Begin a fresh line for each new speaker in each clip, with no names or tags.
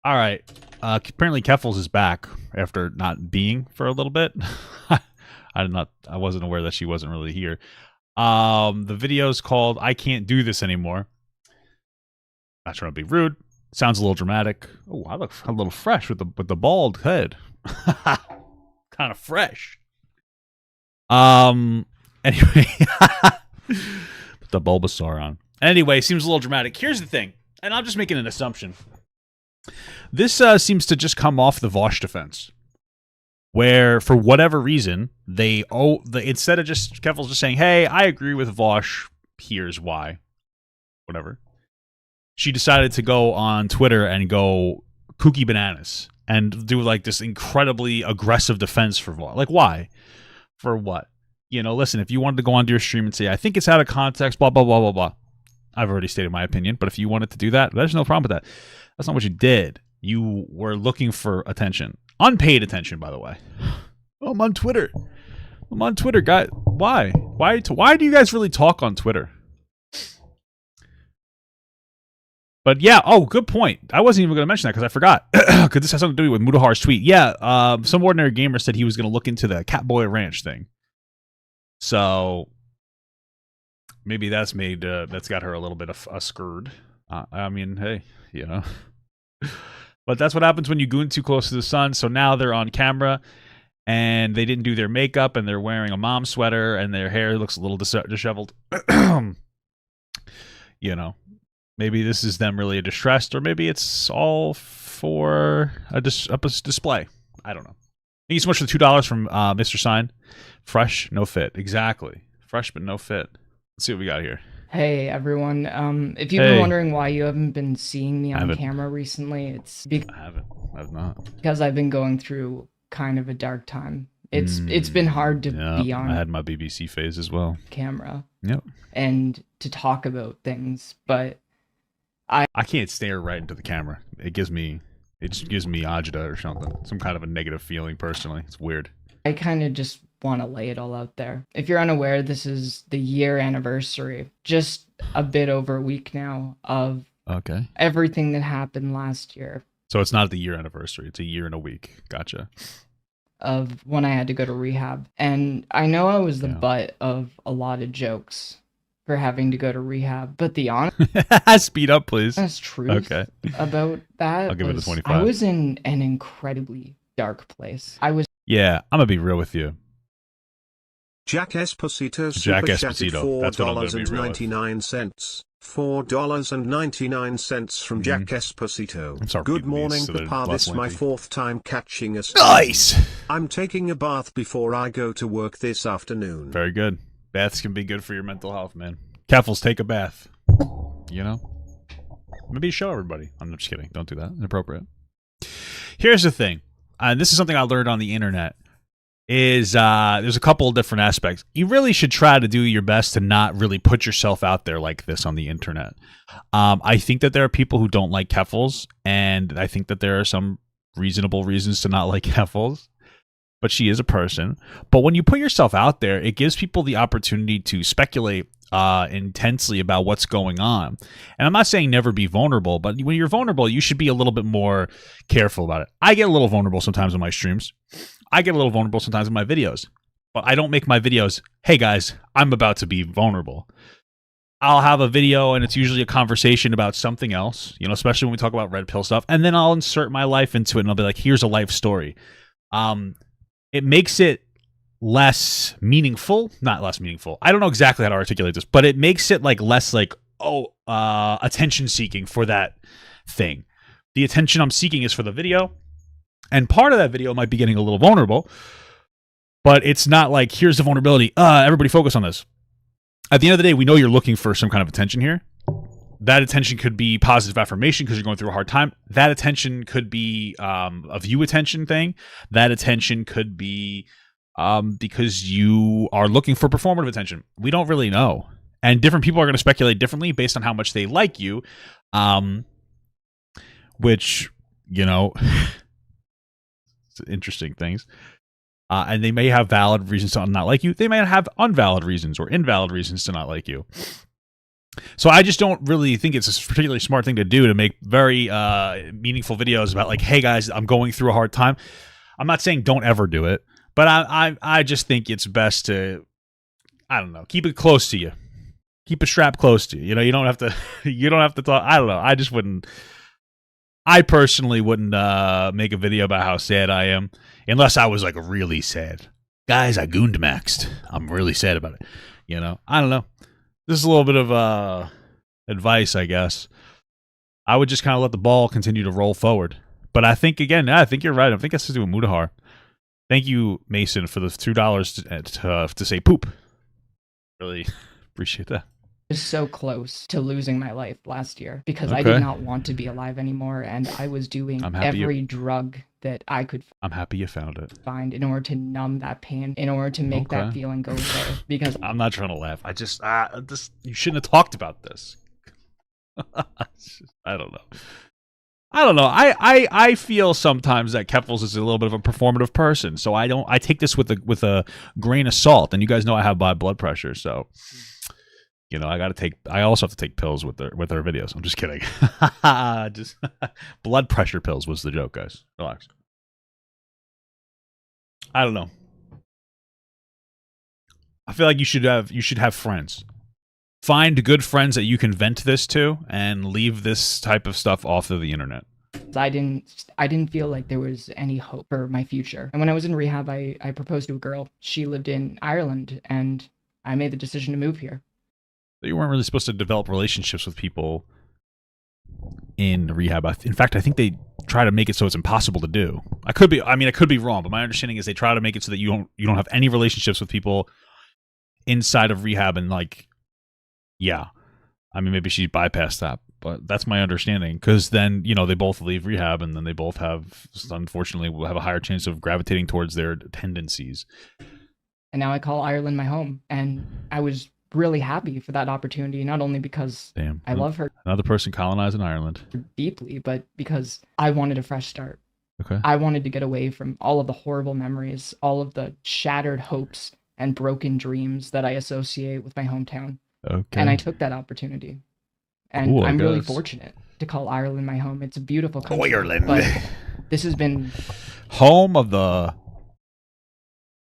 All right. Apparently, Keffals is back after not being for a little bit. I wasn't aware that she wasn't really here. The video is called "I Can't Do This Anymore." Not trying to be rude. Sounds a little dramatic. Oh, I look a little fresh with the bald head. Kind of fresh. Anyway, put the Bulbasaur on. Anyway, seems a little dramatic. Here's the thing, and I'm just making an assumption. This seems to just come off the Vosh defense, where for whatever reason instead of just Keffals just saying, "Hey, I agree with Vosh. Here's why," whatever. She decided to go on Twitter and go kooky bananas and do like this incredibly aggressive defense for Vosh. Like, why? For what? You know, listen, if you wanted to go onto your stream and say, "I think it's out of context," blah blah blah blah blah. I've already stated my opinion, but if you wanted to do that, there's no problem with that. That's not what you did. You were looking for attention. Unpaid attention, by the way. Oh, I'm on Twitter. I'm on Twitter, guys. Why? Why do you guys really talk on Twitter? But yeah, oh, good point. I wasn't even going to mention that because I forgot. Because this has something to do with Mudahar's tweet. Yeah, some ordinary gamer said he was going to look into the Catboy Ranch thing. So maybe that's got her a little bit of a scurred. I mean, hey, you know. But that's what happens when you goon too close to the sun. So now they're on camera, and they didn't do their makeup, and they're wearing a mom sweater, and their hair looks a little disheveled. You know, maybe this is them really distressed, or maybe it's all for a display. I don't know. Thank you so much for the $2 from Mr. Sign. Fresh, no fit. Exactly. Fresh, but no fit. Let's see what we got here.
Hey everyone, if you've been wondering why you haven't been seeing me on camera recently, it's
I've not.
because I've been going through kind of a dark time. It's been hard to be on.
I had my BBC phase as well.
Camera.
Yep.
And to talk about things, but
I can't stare right into the camera. It just gives me agita or something. Some kind of a negative feeling personally. It's weird.
I kind of just want to lay it all out there. If you're unaware, this is the year anniversary, just a bit over a week now, of everything that happened last year.
So it's not the year anniversary, it's a year and a week. Gotcha.
Of when I had to go to rehab. And I know I was the butt of a lot of jokes for having to go to rehab, but the honest
speed up, please.
Honest truth about that,
I'll give it a 25.
I was in an incredibly dark place.
Yeah, I'm gonna be real with you.
Jack Esposito super chatted $4.99. $4.99 from Jack Esposito. Good morning, Papa. This is my 4th time catching us.
Nice!
I'm taking a bath before I go to work this afternoon.
Very good. Baths can be good for your mental health, man. Keffals, take a bath. You know? Maybe show everybody. I'm just kidding. Don't do that. Inappropriate. Here's the thing. And this is something I learned on the internet. There's a couple of different aspects. You really should try to do your best to not really put yourself out there like this on the internet. I think that there are people who don't like Keffals, and I think that there are some reasonable reasons to not like Keffals, but she is a person. But when you put yourself out there, it gives people the opportunity to speculate intensely about what's going on. And I'm not saying never be vulnerable, but when you're vulnerable, you should be a little bit more careful about it. I get a little vulnerable sometimes on my streams. I get a little vulnerable sometimes in my videos, but I don't make my videos, "Hey guys, I'm about to be vulnerable." I'll have a video and it's usually a conversation about something else, you know, especially when we talk about red pill stuff, and then I'll insert my life into it and I'll be like, "Here's a life story." It makes it less meaningful, not less meaningful. I don't know exactly how to articulate this, but it makes it like less like, attention seeking for that thing. The attention I'm seeking is for the video. And part of that video might be getting a little vulnerable, but it's not like, here's the vulnerability. Everybody focus on this. At the end of the day, we know you're looking for some kind of attention here. That attention could be positive affirmation because you're going through a hard time. That attention could be a view attention thing. That attention could be because you are looking for performative attention. We don't really know. And different people are going to speculate differently based on how much they like you, which, you know... interesting things, and they may have valid reasons to not like you. They may have invalid reasons or invalid reasons to not like you. So I just don't really think it's a particularly smart thing to do, to make very meaningful videos about like, hey guys, I'm going through a hard time. I'm not saying don't ever do it, but I just think it's best to, I don't know, keep it close to you. Keep a strap close to you. You know, you don't have to talk. I don't know. I just wouldn't. I personally wouldn't make a video about how sad I am unless I was like really sad. Guys, I gooned maxed. I'm really sad about it. You know, I don't know. This is a little bit of advice, I guess. I would just kind of let the ball continue to roll forward. But I think, again, I think you're right. I think that's to do with Mudahar. Thank you, Mason, for the $2 to say poop. Really appreciate that.
Was so close to losing my life last year because I did not want to be alive anymore, and I was doing every drug that I could.
I'm happy you found it.
Find in order to numb that pain, in order to make that feeling go away. Because
I'm not trying to laugh. I just you shouldn't have talked about this. I don't know. I feel sometimes that Keffals is a little bit of a performative person, so I take this with a grain of salt. And you guys know I have high blood pressure, so. You know, I also have to take pills with her videos. I'm just kidding. Just blood pressure pills was the joke, guys. Relax. I don't know. I feel like you should have friends. Find good friends that you can vent this to and leave this type of stuff off of the internet.
I didn't feel like there was any hope for my future. And when I was in rehab, I proposed to a girl. She lived in Ireland, and I made the decision to move here.
You weren't really supposed to develop relationships with people in rehab. In fact, I think they try to make it so it's impossible to do. I could be wrong, but my understanding is they try to make it so that you don't have any relationships with people inside of rehab. And like, yeah, I mean, maybe she bypassed that, but that's my understanding. Because then, you know, they both leave rehab, and then they both unfortunately, will have a higher chance of gravitating towards their tendencies.
And now I call Ireland my home, and I was really happy for that opportunity, not only because I love her,
another person colonizing Ireland
deeply, but because I wanted a fresh start.
Okay.
I wanted to get away from all of the horrible memories, all of the shattered hopes and broken dreams that I associate with my hometown.
Okay.
And I took that opportunity. And I'm really fortunate to call Ireland my home. It's a beautiful country.
Ireland.
But this has been
home of the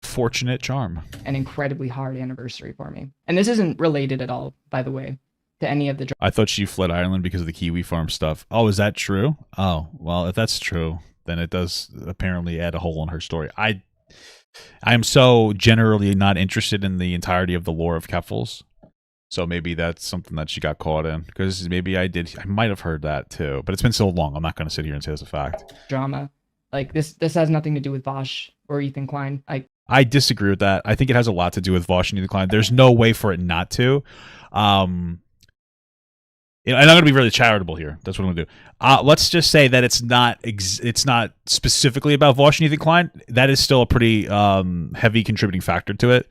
fortunate charm.
An incredibly hard anniversary for me. And this isn't related at all, by the way, to any of the
I thought she fled Ireland because of the kiwi farm stuff. Oh, is that true? Oh, well, if that's true, then it does apparently add a hole in her story. I am so generally not interested in the entirety of the lore of Keffals. So maybe that's something that she got caught in, because maybe I might have heard that too, but it's been so long. I'm not going to sit here and say it's a fact.
Drama. Like this has nothing to do with Vosh or Ethan Klein.
I disagree with that. I think it has a lot to do with Vosh and Ethan Klein. There's no way for it not to. And I'm going to be really charitable here. That's what I'm going to do. Let's just say that it's not specifically about Vosh and Ethan Klein. That is still a pretty heavy contributing factor to it,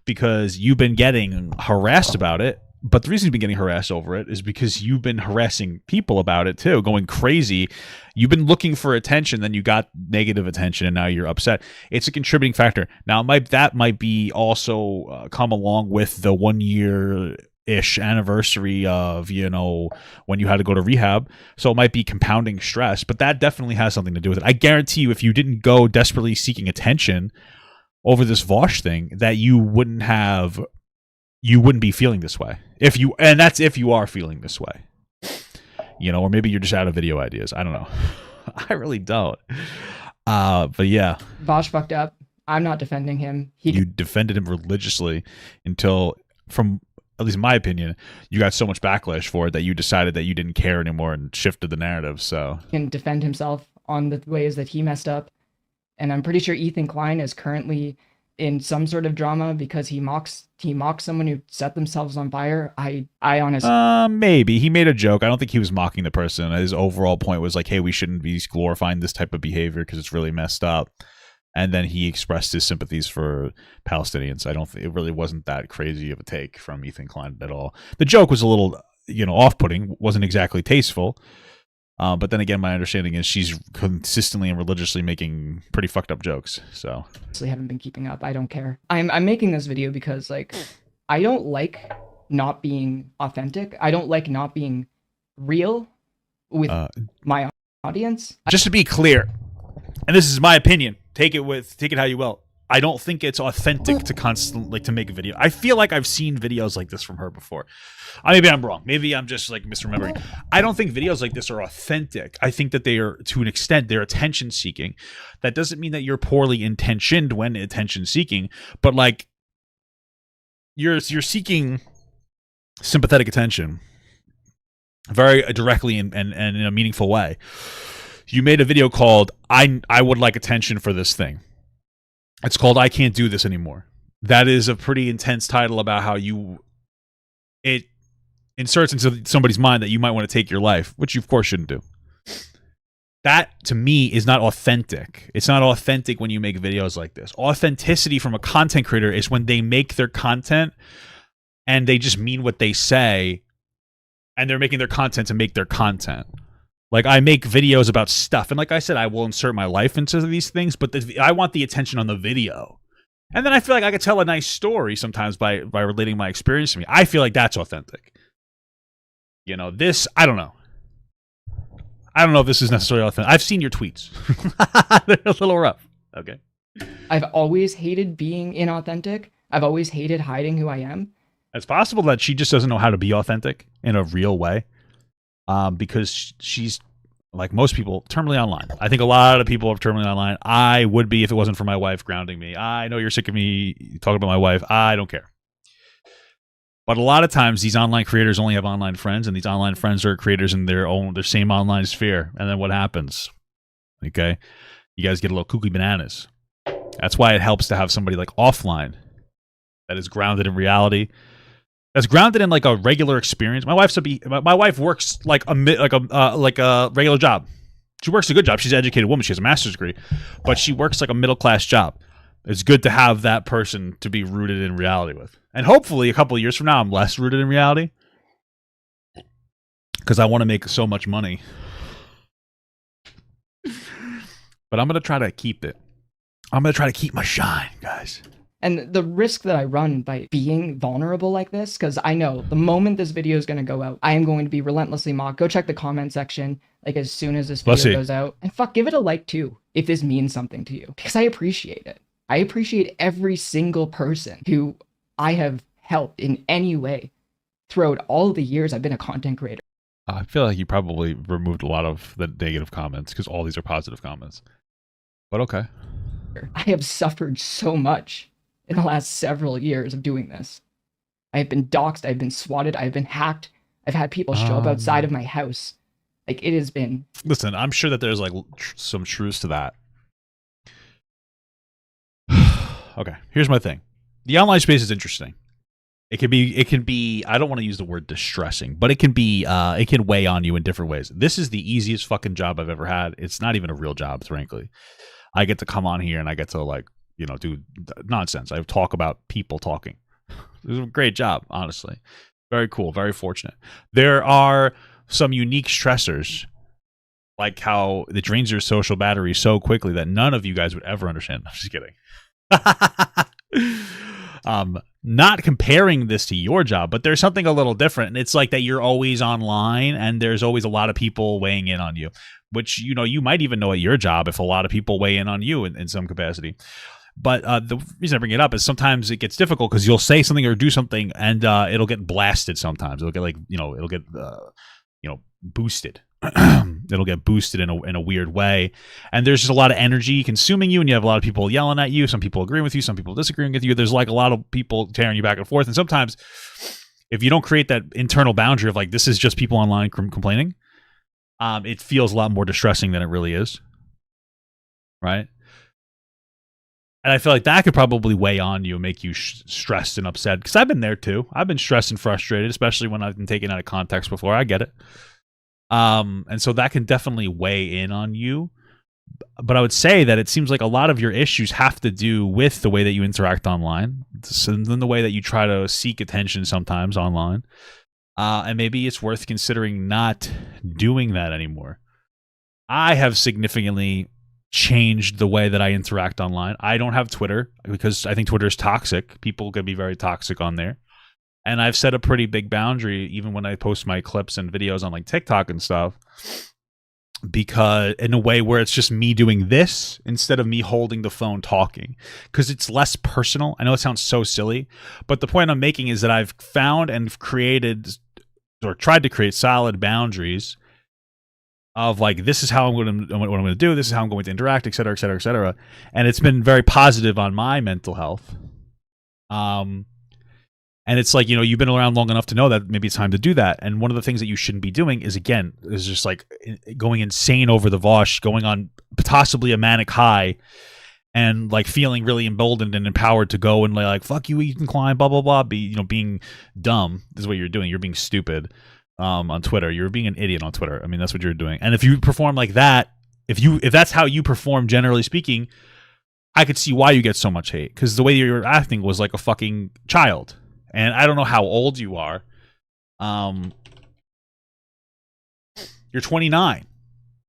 because you've been getting harassed about it. But the reason you've been getting harassed over it is because you've been harassing people about it too, going crazy. You've been looking for attention, then you got negative attention, and now you're upset. It's a contributing factor. Now, that might be also come along with the 1 year-ish anniversary of, you know, when you had to go to rehab. So it might be compounding stress, but that definitely has something to do with it. I guarantee you, if you didn't go desperately seeking attention over this Vosh thing, that you wouldn't be feeling this way. That's if you are feeling this way, you know, or maybe you're just out of video ideas. I don't know. I really don't. But yeah,
Vosh fucked up. I'm not defending him.
You defended him religiously until, from at least my opinion, you got so much backlash for it that you decided that you didn't care anymore and shifted the narrative. So
he can defend himself on the ways that he messed up. And I'm pretty sure Ethan Klein is currently in some sort of drama because he mocks someone who set themselves on fire. I honestly
maybe he made a joke. I don't think he was mocking the person. His overall point was like, hey, we shouldn't be glorifying this type of behavior because it's really messed up. And then he expressed his sympathies for Palestinians. I don't think it really wasn't that crazy of a take from Ethan Klein at all. The joke was a little, you know, off-putting, wasn't exactly tasteful. But then again, my understanding is she's consistently and religiously making pretty fucked up jokes. So
I haven't been keeping up. I don't care. I'm making this video because, like, I don't like not being authentic. I don't like not being real with my audience.
Just to be clear, and this is my opinion, take it how you will. I don't think it's authentic to constantly to make a video. I feel like I've seen videos like this from her before. Maybe I'm wrong. Maybe I'm just like misremembering. I don't think videos like this are authentic. I think that they are, to an extent, they're attention seeking. That doesn't mean that you're poorly intentioned when attention seeking, but like you're seeking sympathetic attention very directly and in a meaningful way. You made a video called I would like attention for this thing. It's called I Can't Do This Anymore. That is a pretty intense title about how it inserts into somebody's mind that you might want to take your life, which you of course shouldn't do. That, to me, is not authentic. It's not authentic when you make videos like this. Authenticity from a content creator is when they make their content and they just mean what they say, and they're making their content to make their content. Like, I make videos about stuff, and like I said, I will insert my life into these things, but I want the attention on the video. And then I feel like I could tell a nice story sometimes by relating my experience to me. I feel like that's authentic. You know, this, I don't know. I don't know if this is necessarily authentic. I've seen your tweets. They're a little rough. Okay.
I've always hated being inauthentic. I've always hated hiding who I am.
It's possible that she just doesn't know how to be authentic in a real way. Because she's, like most people, terminally online. I think a lot of people are terminally online. I would be if it wasn't for my wife grounding me. I know you're sick of me talking about my wife. I don't care. But a lot of times, these online creators only have online friends, and these online friends are creators in their same online sphere. And then what happens? Okay, you guys get a little kooky bananas. That's why it helps to have somebody like offline that is grounded in reality. That's grounded in like a regular experience. My wife works like a regular job. She works a good job. She's an educated woman. She has a master's degree, but she works like a middle class job. It's good to have that person to be rooted in reality with. And hopefully a couple of years from now, I'm less rooted in reality because I want to make so much money. But I'm going to try to keep it. I'm going to try to keep my shine, guys.
And the risk that I run by being vulnerable like this, because I know the moment this video is going to go out, I am going to be relentlessly mocked. Go check the comment section, like as soon as this video goes out. And fuck, give it a like too, if this means something to you, because I appreciate it. I appreciate every single person who I have helped in any way throughout all the years I've been a content creator.
I feel like you probably removed a lot of the negative comments because all these are positive comments. But okay.
I have suffered so much in the last several years of doing this. I have been doxxed, I've been swatted, I've been hacked, I've had people show up outside of my house. Like, it has been... Listen,
I'm sure that there's like some truths to that. Okay, here's my thing. The online space is interesting. It can be, I don't want to use the word distressing, but it can weigh on you in different ways. This is the easiest fucking job I've ever had. It's not even a real job, frankly. I get to come on here and I get to like, you know, do nonsense. I talk about people talking. It was a great job, honestly. Very cool, very fortunate. There are some unique stressors, like how it drains your social battery so quickly that none of you guys would ever understand. I'm just kidding. Not comparing this to your job, but there's something a little different. And it's like that you're always online and there's always a lot of people weighing in on you, which, you know, you might even know at your job if a lot of people weigh in on you in some capacity. But the reason I bring it up is sometimes it gets difficult because you'll say something or do something and it'll get blasted sometimes. It'll get like, you know, it'll get, boosted. It'll get boosted in a weird way. And there's just a lot of energy consuming you and you have a lot of people yelling at you. Some people agreeing with you. Some people disagreeing with you. There's like a lot of people tearing you back and forth. And sometimes if you don't create that internal boundary of like, this is just people online complaining, it feels a lot more distressing than it really is. Right? And I feel like that could probably weigh on you and make you stressed and upset. Because I've been there too. I've been stressed and frustrated, especially when I've been taken out of context before. I get it. And so that can definitely weigh in on you. But I would say that it seems like a lot of your issues have to do with the way that you interact online. And then the way that you try to seek attention sometimes online. And maybe it's worth considering not doing that anymore. I have significantly changed the way that I interact online. I don't have Twitter because I think Twitter is toxic. People can be very toxic on there. And I've set a pretty big boundary even when I post my clips and videos on like TikTok and stuff, because in a way where it's just me doing this instead of me holding the phone talking, because it's less personal. I know it sounds so silly, but the point I'm making is that I've found and created or tried to create solid boundaries of like, this is how what I'm going to do, this is how I'm going to interact, et cetera, et cetera, et cetera. And it's been very positive on my mental health. And it's like, you've been around long enough to know that maybe it's time to do that. And one of the things that you shouldn't be doing is just like going insane over the Vosh, going on possibly a manic high, and like feeling really emboldened and empowered to go and like, fuck you, Ethan Klein, blah, blah, blah. Being dumb is what you're doing. You're being stupid on Twitter. You're being an idiot on Twitter. I mean, that's what you're doing. And if you perform like that, if that's how you perform, generally speaking, I could see why you get so much hate, because the way you were acting was like a fucking child. And I don't know how old you are. You're 29.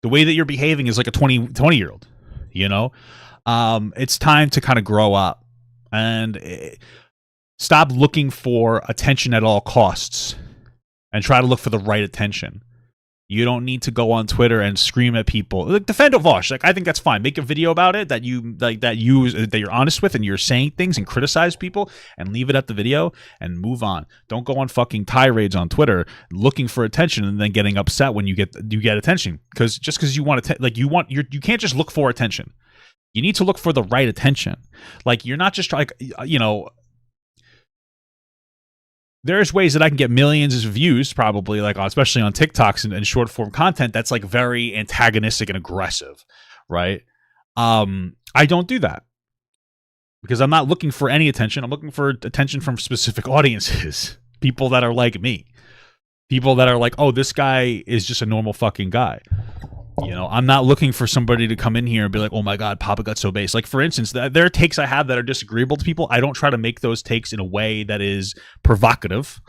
The way that you're behaving is like a 20-year-old, It's time to kind of grow up and stop looking for attention at all costs and try to look for the right attention. You don't need to go on Twitter and scream at people. Like, defend Vosh. Like, I think that's fine. Make a video about it that you're honest with and you're saying things and criticize people, and leave it at the video and move on. Don't go on fucking tirades on Twitter looking for attention and then getting upset when you get attention. Because just because you want you can't just look for attention. You need to look for the right attention. Like, you're not just like, there's ways that I can get millions of views, probably, like especially on TikToks and short form content that's like very antagonistic and aggressive, right? I don't do that because I'm not looking for any attention. I'm looking for attention from specific audiences, people that are like me, people that are like, oh, this guy is just a normal fucking guy. I'm not looking for somebody to come in here and be like, oh my God, Papa got so base. Like, for instance, there are takes I have that are disagreeable to people. I don't try to make those takes in a way that is provocative.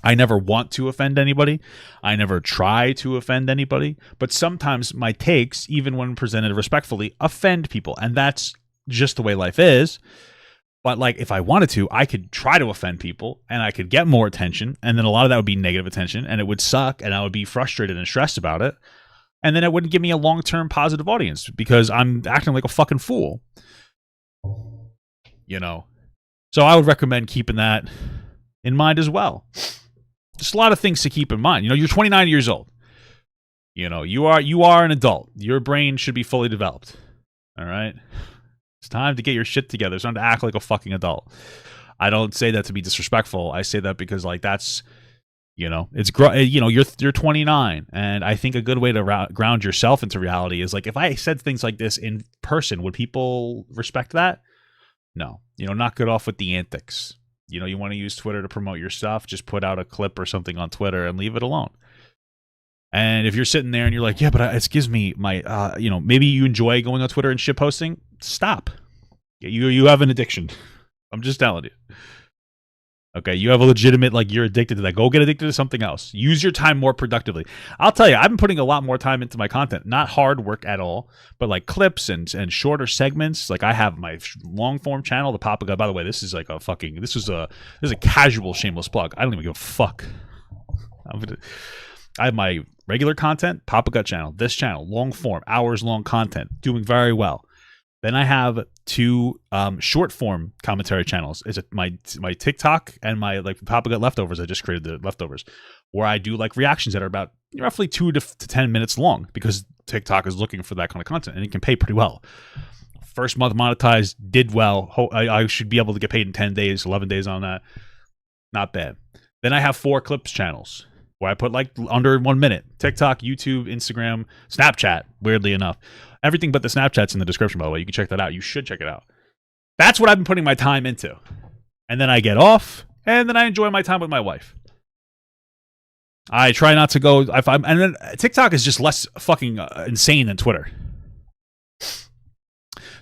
I never want to offend anybody. I never try to offend anybody. But sometimes my takes, even when presented respectfully, offend people. And that's just the way life is. But like, if I wanted to, I could try to offend people and I could get more attention. And then a lot of that would be negative attention and it would suck and I would be frustrated and stressed about it. And then it wouldn't give me a long-term positive audience because I'm acting like a fucking fool. So I would recommend keeping that in mind as well. Just a lot of things to keep in mind. You're 29 years old. You are an adult. Your brain should be fully developed. All right? It's time to get your shit together. It's time to act like a fucking adult. I don't say that to be disrespectful. I say that because like that's you're 29, and I think a good way to ground yourself into reality is like, if I said things like this in person, would people respect that? No. Knock it off with the antics. You want to use Twitter to promote your stuff, just put out a clip or something on Twitter and leave it alone. And if you're sitting there and you're like, yeah, but it gives me my, maybe you enjoy going on Twitter and shit posting, stop. You have an addiction. I'm just telling you. Okay, you have a legitimate, like, you're addicted to that. Go get addicted to something else. Use your time more productively. I'll tell you, I've been putting a lot more time into my content. Not hard work at all, but like clips and shorter segments. Like, I have my long form channel, the Papa Gut. By the way, this is like a fucking, this is a casual shameless plug. I don't even give a fuck. I have my regular content, Papa Gut channel, this channel, long form, hours long content, doing very well. Then I have two short form commentary channels. It's my TikTok and my like Papa Gut leftovers. I just created the leftovers, where I do like reactions that are about roughly 2 to 10 minutes long, because TikTok is looking for that kind of content and it can pay pretty well. First month monetized, did well. I should be able to get paid in 10 days, 11 days on that. Not bad. Then I have 4 clips channels where I put like under 1 minute. TikTok, YouTube, Instagram, Snapchat, weirdly enough. Everything but the Snapchat's in the description, by the way. You can check that out. You should check it out. That's what I've been putting my time into. And then I get off, and then I enjoy my time with my wife. I try not to go... and then TikTok is just less fucking insane than Twitter.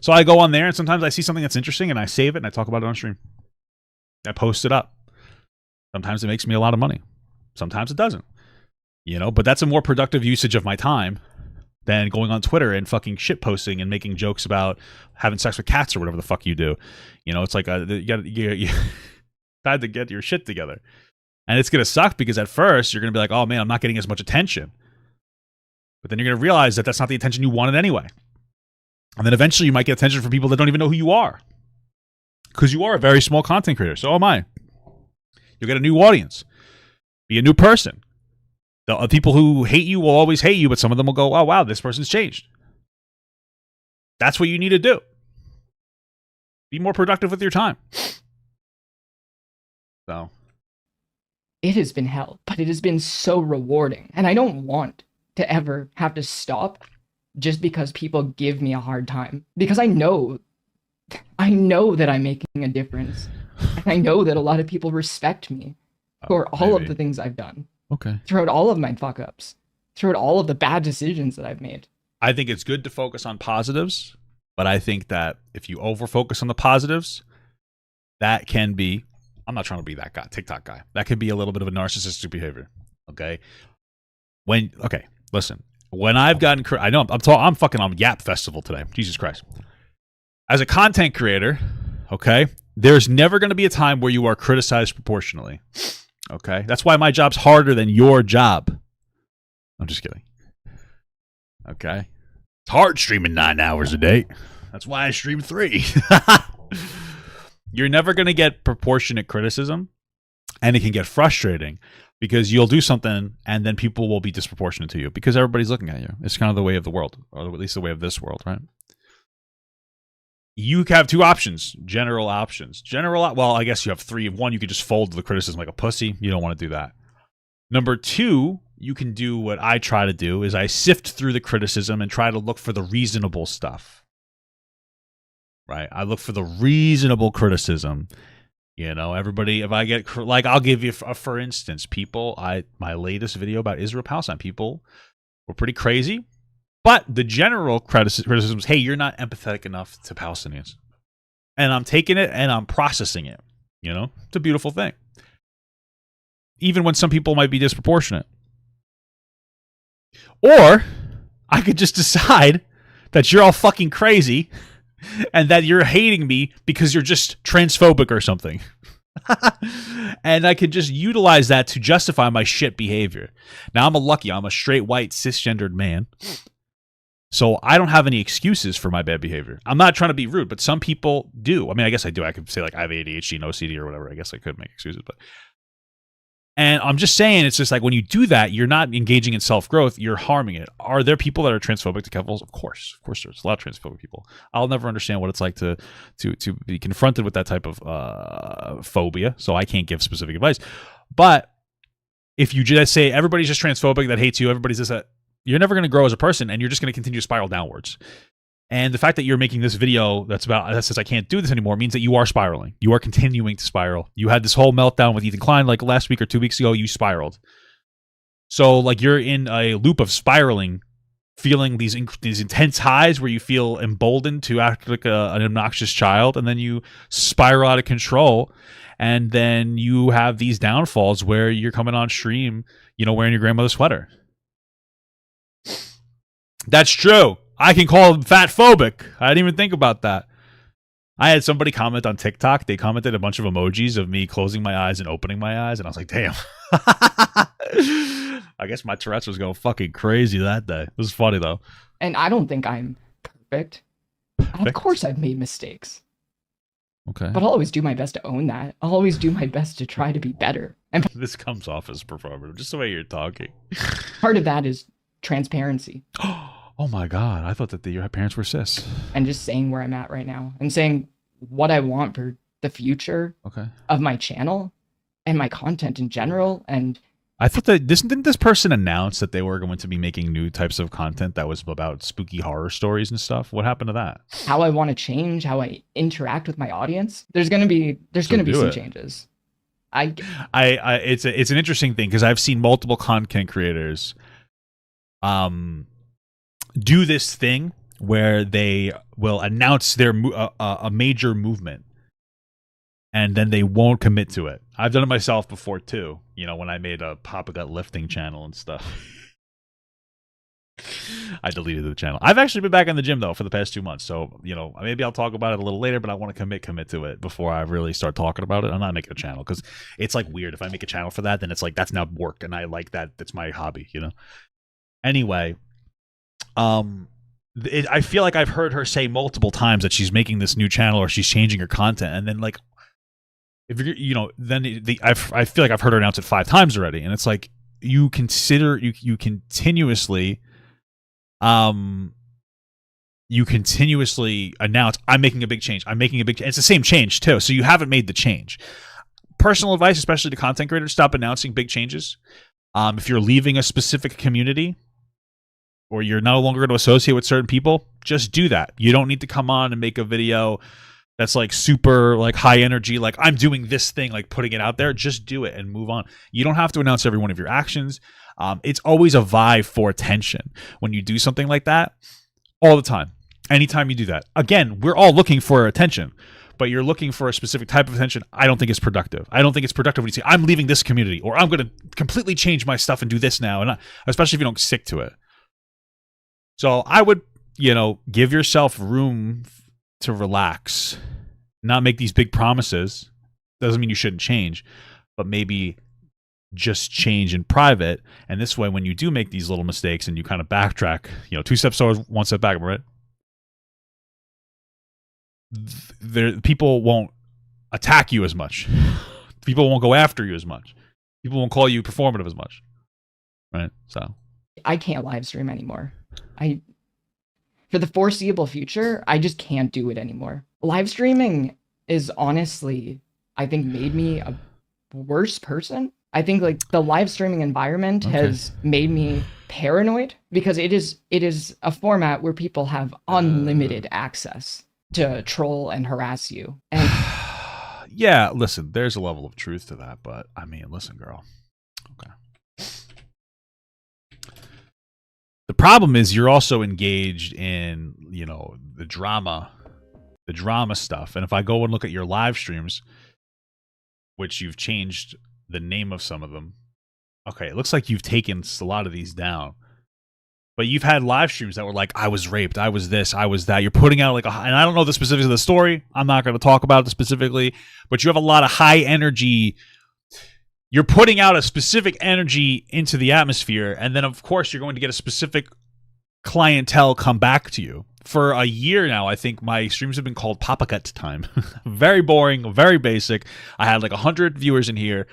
So I go on there, and sometimes I see something that's interesting, and I save it, and I talk about it on stream. I post it up. Sometimes it makes me a lot of money. Sometimes it doesn't. But that's a more productive usage of my time than going on Twitter and fucking shit posting and making jokes about having sex with cats or whatever the fuck you do. It's like Time to get your shit together. And it's going to suck because at first you're going to be like, oh man, I'm not getting as much attention. But then you're going to realize that that's not the attention you wanted anyway. And then eventually you might get attention from people that don't even know who you are. Because you are a very small content creator. So am I. You'll get a new audience. Be a new person. The people who hate you will always hate you, but some of them will go, oh, wow, this person's changed. That's what you need to do. Be more productive with your time. So.
It has been hell, but it has been so rewarding. And I don't want to ever have to stop just because people give me a hard time. Because I know that I'm making a difference. And I know that a lot of people respect me for all of the things I've done.
Okay.
Throughout all of my fuck-ups. Throughout all of the bad decisions that I've made.
I think it's good to focus on positives, but I think that if you over-focus on the positives, that can be, I'm not trying to be that guy, TikTok guy. That could be a little bit of a narcissistic behavior, okay? Listen. When I've gotten, I know I'm fucking on Yap Festival today. Jesus Christ. As a content creator, okay, there's never going to be a time where you are criticized proportionally. Okay? That's why my job's harder than your job. I'm just kidding. Okay? It's hard streaming 9 hours a day. That's why I stream 3. You're never going to get proportionate criticism, and it can get frustrating because you'll do something and then people will be disproportionate to you because everybody's looking at you. It's kind of the way of the world, or at least the way of this world, right? You have 2 options, general options. Well, I guess you have 3. One, you could just fold the criticism like a pussy. You don't want to do that. Number 2, you can do what I try to do, is I sift through the criticism and try to look for the reasonable stuff. Right? I look for the reasonable criticism. You know, everybody, if I get, like, I'll give you, for instance, my latest video about Israel Palestine, people were pretty crazy. But the general criticism is, hey, you're not empathetic enough to Palestinians. And I'm taking it and I'm processing it. You know, it's a beautiful thing. Even when some people might be disproportionate. Or I could just decide that you're all fucking crazy and that you're hating me because you're just transphobic or something. And I could just utilize that to justify my shit behavior. Now, I'm a straight, white, cisgendered man. So I don't have any excuses for my bad behavior. I'm not trying to be rude, but some people do. I mean, I guess I do. I could say, like, I have ADHD and OCD or whatever. I guess I could make excuses. And I'm just saying, it's just like when you do that, you're not engaging in self-growth. You're harming it. Are there people that are transphobic to Keffals? Of course. Of course there's a lot of transphobic people. I'll never understand what it's like to be confronted with that type of phobia. So I can't give specific advice. But if you just say everybody's just transphobic that hates you, everybody's just that, you're never going to grow as a person, and you're just going to continue to spiral downwards. And the fact that you're making this video that says I can't do this anymore means that you are spiraling. You are continuing to spiral. You had this whole meltdown with Ethan Klein like last week or 2 weeks ago. You spiraled. So like you're in a loop of spiraling, feeling these intense highs where you feel emboldened to act like an obnoxious child, and then you spiral out of control, and then you have these downfalls where you're coming on stream, you know, wearing your grandmother's sweater. That's true. I can call him fat phobic. I didn't even think about that. I had somebody comment on TikTok. They commented a bunch of emojis of me closing my eyes and opening my eyes, and I was like, damn. I guess my Tourette's was going fucking crazy that day. It was funny, though.
And I don't think I'm perfect. Of course I've made mistakes.
Okay.
But I'll always do my best to own that. I'll always do my best to try to be better. And
this comes off as performative, just the way you're talking.
Part of that is transparency.
Oh my God, I thought that your parents were cis.
And just saying where I'm at right now and saying what I want for the future of my channel and my content in general. And
I thought that didn't this person announce that they were going to be making new types of content that was about spooky horror stories and stuff? What happened to that?
How I want to change, how I interact with my audience. There's going to be some changes.
It's an interesting thing because I've seen multiple content creators do this thing where they will announce their a major movement and then they won't commit to it. I've done it myself before too, you know, when I made a Papa Gut lifting channel and stuff. I deleted the channel. I've actually been back in the gym though for the past 2 months, so maybe I'll talk about it a little later. But I want to commit to it before I really start talking about it. I'm not making a channel because it's like weird. If I make a channel for that, then it's like that's now work, and I like that. That's my hobby, Anyway, I feel like I've heard her say multiple times that she's making this new channel or she's changing her content, and then like if you're then I feel like I've heard her announce it 5 times already, and it's like you continuously announce I'm making a big change. It's the same change too, so you haven't made the change. Personal advice, especially to content creators, stop announcing big changes. If you're leaving a specific community or you're no longer going to associate with certain people, just do that. You don't need to come on and make a video that's like super like high energy, like I'm doing this thing, like putting it out there. Just do it and move on. You don't have to announce every one of your actions. It's always a vibe for attention when you do something like that, all the time. Anytime you do that. Again, we're all looking for attention, but you're looking for a specific type of attention. I don't think it's productive. I don't think it's productive when you say, I'm leaving this community, or I'm going to completely change my stuff and do this now, and especially if you don't stick to it. So I would, give yourself room to relax, not make these big promises. Doesn't mean you shouldn't change, but maybe just change in private. And this way, when you do make these little mistakes and you kind of backtrack, 2 steps forward, 1 step back, right? People won't attack you as much. People won't go after you as much. People won't call you performative as much. Right? So
I can't live stream anymore. For the foreseeable future, I just can't do it anymore. Live streaming is honestly, I think, made me a worse person. I think like the live streaming environment has made me paranoid because it is a format where people have unlimited access to troll and harass you. And
yeah, listen, there's a level of truth to that, but I mean, listen, girl. Okay. The problem is you're also engaged in, the drama stuff. And if I go and look at your live streams, which you've changed the name of some of them. Okay, it looks like you've taken a lot of these down. But you've had live streams that were like, I was raped, I was this, I was that. You're putting out and I don't know the specifics of the story. I'm not going to talk about it specifically, but you have a lot of high energy. You're putting out a specific energy into the atmosphere, and then of course you're going to get a specific clientele come back to you. For a year now, I think my streams have been called Papa Cut Time. Very boring, very basic. I had like 100 viewers in here,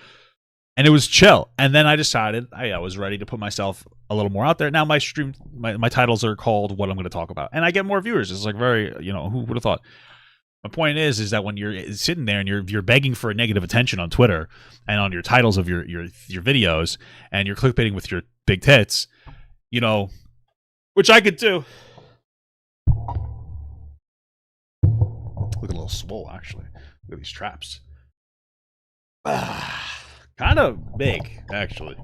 and it was chill. And then I decided I was ready to put myself a little more out there. Now my stream, my titles are called What I'm going to Talk About, and I get more viewers. It's like very, who would have thought? My point is that when you're sitting there and you're begging for a negative attention on Twitter and on your titles of your videos, and you're clickbaiting with your big tits, which I could do. Look a little swole, actually. Look at these traps. Kind of big, actually.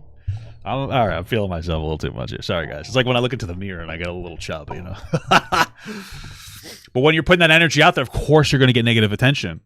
All right, I'm feeling myself a little too much here. Sorry, guys. It's like when I look into the mirror and I get a little chub, But when you're putting that energy out there, of course you're going to get negative attention.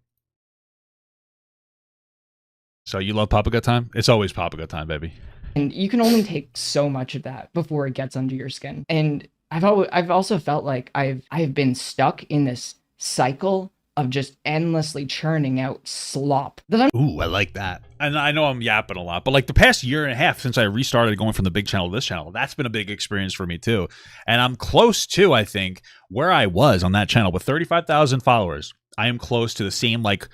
So you love Papa Gut Time? It's always Papa Gut Time, baby.
And you can only take so much of that before it gets under your skin. And I've also felt like I've been stuck in this cycle of just endlessly churning out slop.
Ooh, I like that. And I know I'm yapping a lot, but like the past year and a half since I restarted going from the big channel to this channel, that's been a big experience for me too. And I'm close to, I think, where I was on that channel with 35,000 followers. I am close to the same like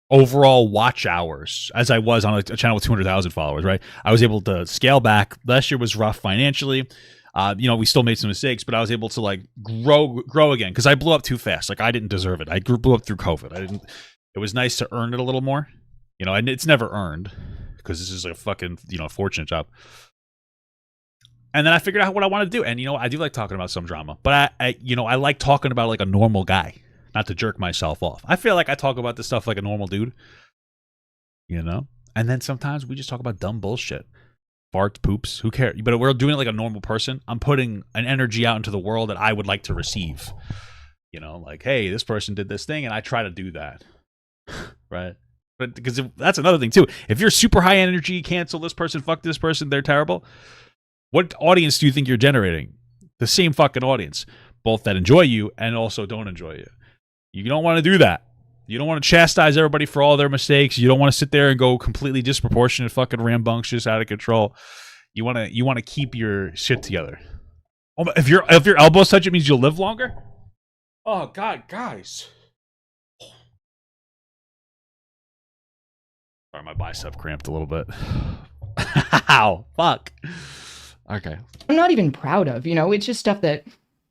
overall watch hours as I was on a channel with 200,000 followers, right? I was able to scale back. Last year was rough financially. We still made some mistakes, but I was able to like grow again because I blew up too fast. Like I didn't deserve it. I blew up through COVID. It was nice to earn it a little more, and it's never earned because this is a fucking, fortunate job. And then I figured out what I want to do. And, I do like talking about some drama, but I like talking about like a normal guy, not to jerk myself off. I feel like I talk about this stuff like a normal dude, and then sometimes we just talk about dumb bullshit. Farts, poops, who cares? But we're doing it like a normal person. I'm putting an energy out into the world that I would like to receive. Like, hey, this person did this thing, and I try to do that. Right? But because that's another thing, too. If you're super high energy, cancel this person, fuck this person, they're terrible. What audience do you think you're generating? The same fucking audience, both that enjoy you and also don't enjoy you. You don't want to do that. You don't want to chastise everybody for all their mistakes. You don't want to sit there and go completely disproportionate, fucking rambunctious, out of control. You want to keep your shit together. Oh, if your elbows touch, it means you'll live longer. Oh God, guys. Sorry, my bicep cramped a little bit. Ow, fuck. Okay.
I'm not even proud of, it's just stuff that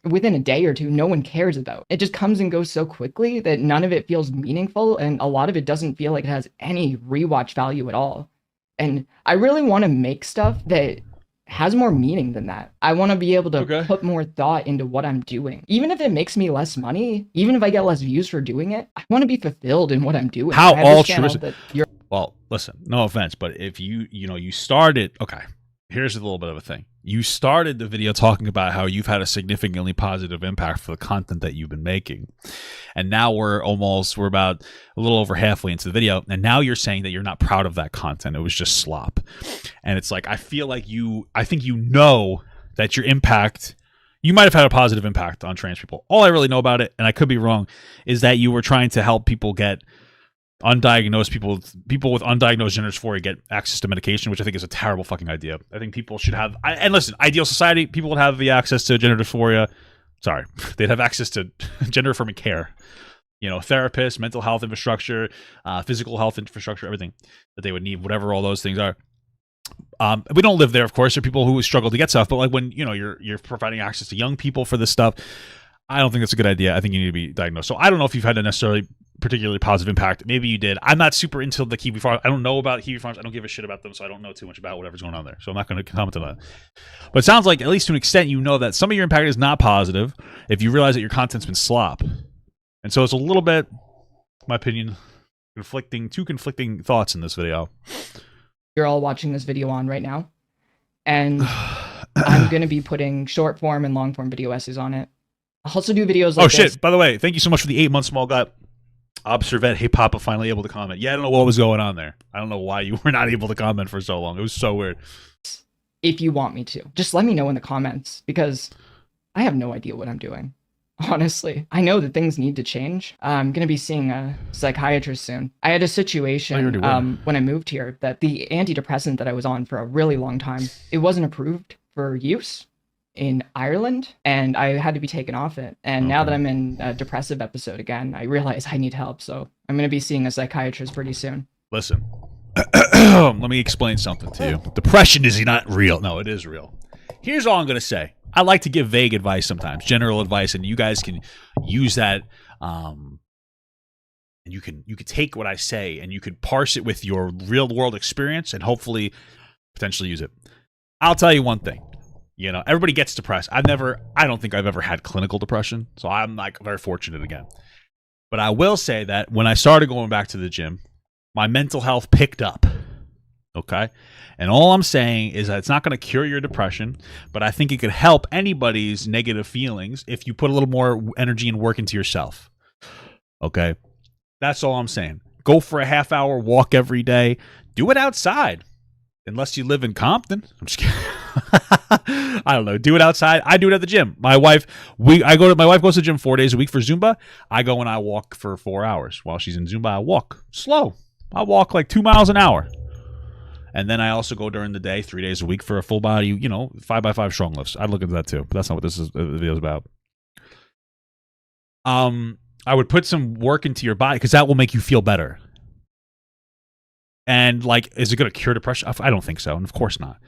within a day or two, no one cares about. It just comes and goes so quickly that none of it feels meaningful, and a lot of it doesn't feel like it has any rewatch value at all. And I really want to make stuff that has more meaning than that. I want to be able to put more thought into what I'm doing. Even if it makes me less money, even if I get less views for doing it, I want to be fulfilled in what I'm doing.
How altruistic? Well, listen, no offense, but if you started, okay, here's a little bit of a thing. You started the video talking about how you've had a significantly positive impact for the content that you've been making. And now we're about a little over halfway into the video. And now you're saying that you're not proud of that content. It was just slop. And it's like, I think you know that your impact, you might have had a positive impact on trans people. All I really know about it, and I could be wrong, is that you were trying to help people get undiagnosed people with undiagnosed gender dysphoria get access to medication, which I think is a terrible fucking idea. I think people should have, and listen, ideal society, people would have the access to gender dysphoria. Sorry, they'd have access to gender affirming care, therapists, mental health infrastructure, physical health infrastructure, everything that they would need, whatever all those things are. We don't live there, of course. There are people who struggle to get stuff, but like when you're providing access to young people for this stuff, I don't think that's a good idea. I think you need to be diagnosed. So I don't know if you've had a necessarily particularly positive impact. Maybe you did. I'm not super into the kiwi farms. I don't know about kiwi farms. I don't give a shit about them, so I don't know too much about whatever's going on there. So I'm not going to comment on that. But it sounds like, at least to an extent, you know that some of your impact is not positive if you realize that your content's been slop. And so it's a little bit, in my opinion, two conflicting thoughts in this video.
You're all watching this video on right now, and I'm going to be putting short form and long form video essays on it. I'll also do videos like this.
Oh shit, by the way, thank you so much for the 8-month small guy. Observant, hey Papa, finally able to comment. Yeah, I don't know what was going on there. I don't know why you were not able to comment for so long. It was so weird.
If you want me to, just let me know in the comments, because I have no idea what I'm doing. Honestly, I know that things need to change. I'm going to be seeing a psychiatrist soon. I had a situation when I moved here that the antidepressant that I was on for a really long time, it wasn't approved for use in Ireland, and I had to be taken off it. And now that I'm in a depressive episode again, I realize I need help. So I'm going to be seeing a psychiatrist pretty soon.
Listen, let me explain something to you. Depression is not real. No, it is real. Here's all I'm going to say. I like to give vague advice sometimes, general advice, and you guys can use that. And you can take what I say and you could parse it with your real world experience and hopefully potentially use it. I'll tell you one thing. Everybody gets depressed. I don't think I've ever had clinical depression, so I'm like very fortunate again. But I will say that when I started going back to the gym, my mental health picked up. Okay? And all I'm saying is that it's not going to cure your depression, but I think it could help anybody's negative feelings if you put a little more energy and work into yourself. Okay? That's all I'm saying. Go for a half-hour walk every day. Do it outside. Unless you live in Compton. I'm just kidding. I don't know. Do it outside. I do it at the gym. My wife goes to the gym 4 days a week for Zumba. I go and I walk for 4 hours. While she's in Zumba, I walk slow. I walk like 2 miles an hour. And then I also go during the day 3 days a week for a full body, 5x5 strong lifts. I'd look into that too, but that's not what this video is about. I would put some work into your body because that will make you feel better. And is it going to cure depression? I don't think so. And of course not.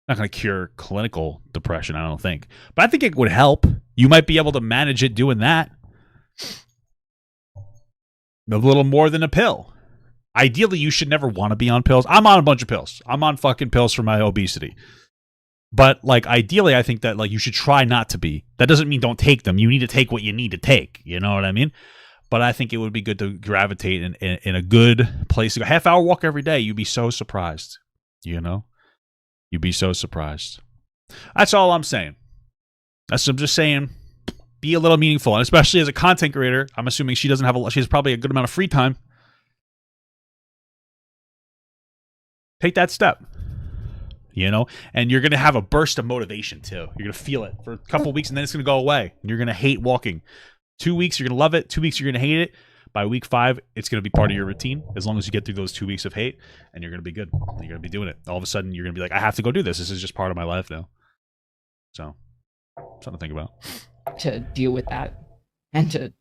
Not going to cure clinical depression, I don't think. But I think it would help. You might be able to manage it doing that. A little more than a pill. Ideally, you should never want to be on pills. I'm on a bunch of pills. I'm on fucking pills for my obesity. But ideally, I think that you should try not to be. That doesn't mean don't take them. You need to take what you need to take. You know what I mean? But I think it would be good to gravitate in a good place. A half-hour walk every day. You'd be so surprised. You'd be so surprised. That's all I'm saying. I'm just saying, be a little meaningful. And especially as a content creator, I'm assuming she has probably a good amount of free time. Take that step. you know? And you're going to have a burst of motivation too. You're going to feel it for a couple of weeks and then it's going to go away. And you're going to hate walking. 2 weeks, you're going to love it. 2 weeks, you're going to hate it. By week 5, it's going to be part of your routine as long as you get through those 2 weeks of hate, and you're going to be good. You're going to be doing it. All of a sudden, you're going to be like, I have to go do this. This is just part of my life now. So, something to think about.
To deal with that and to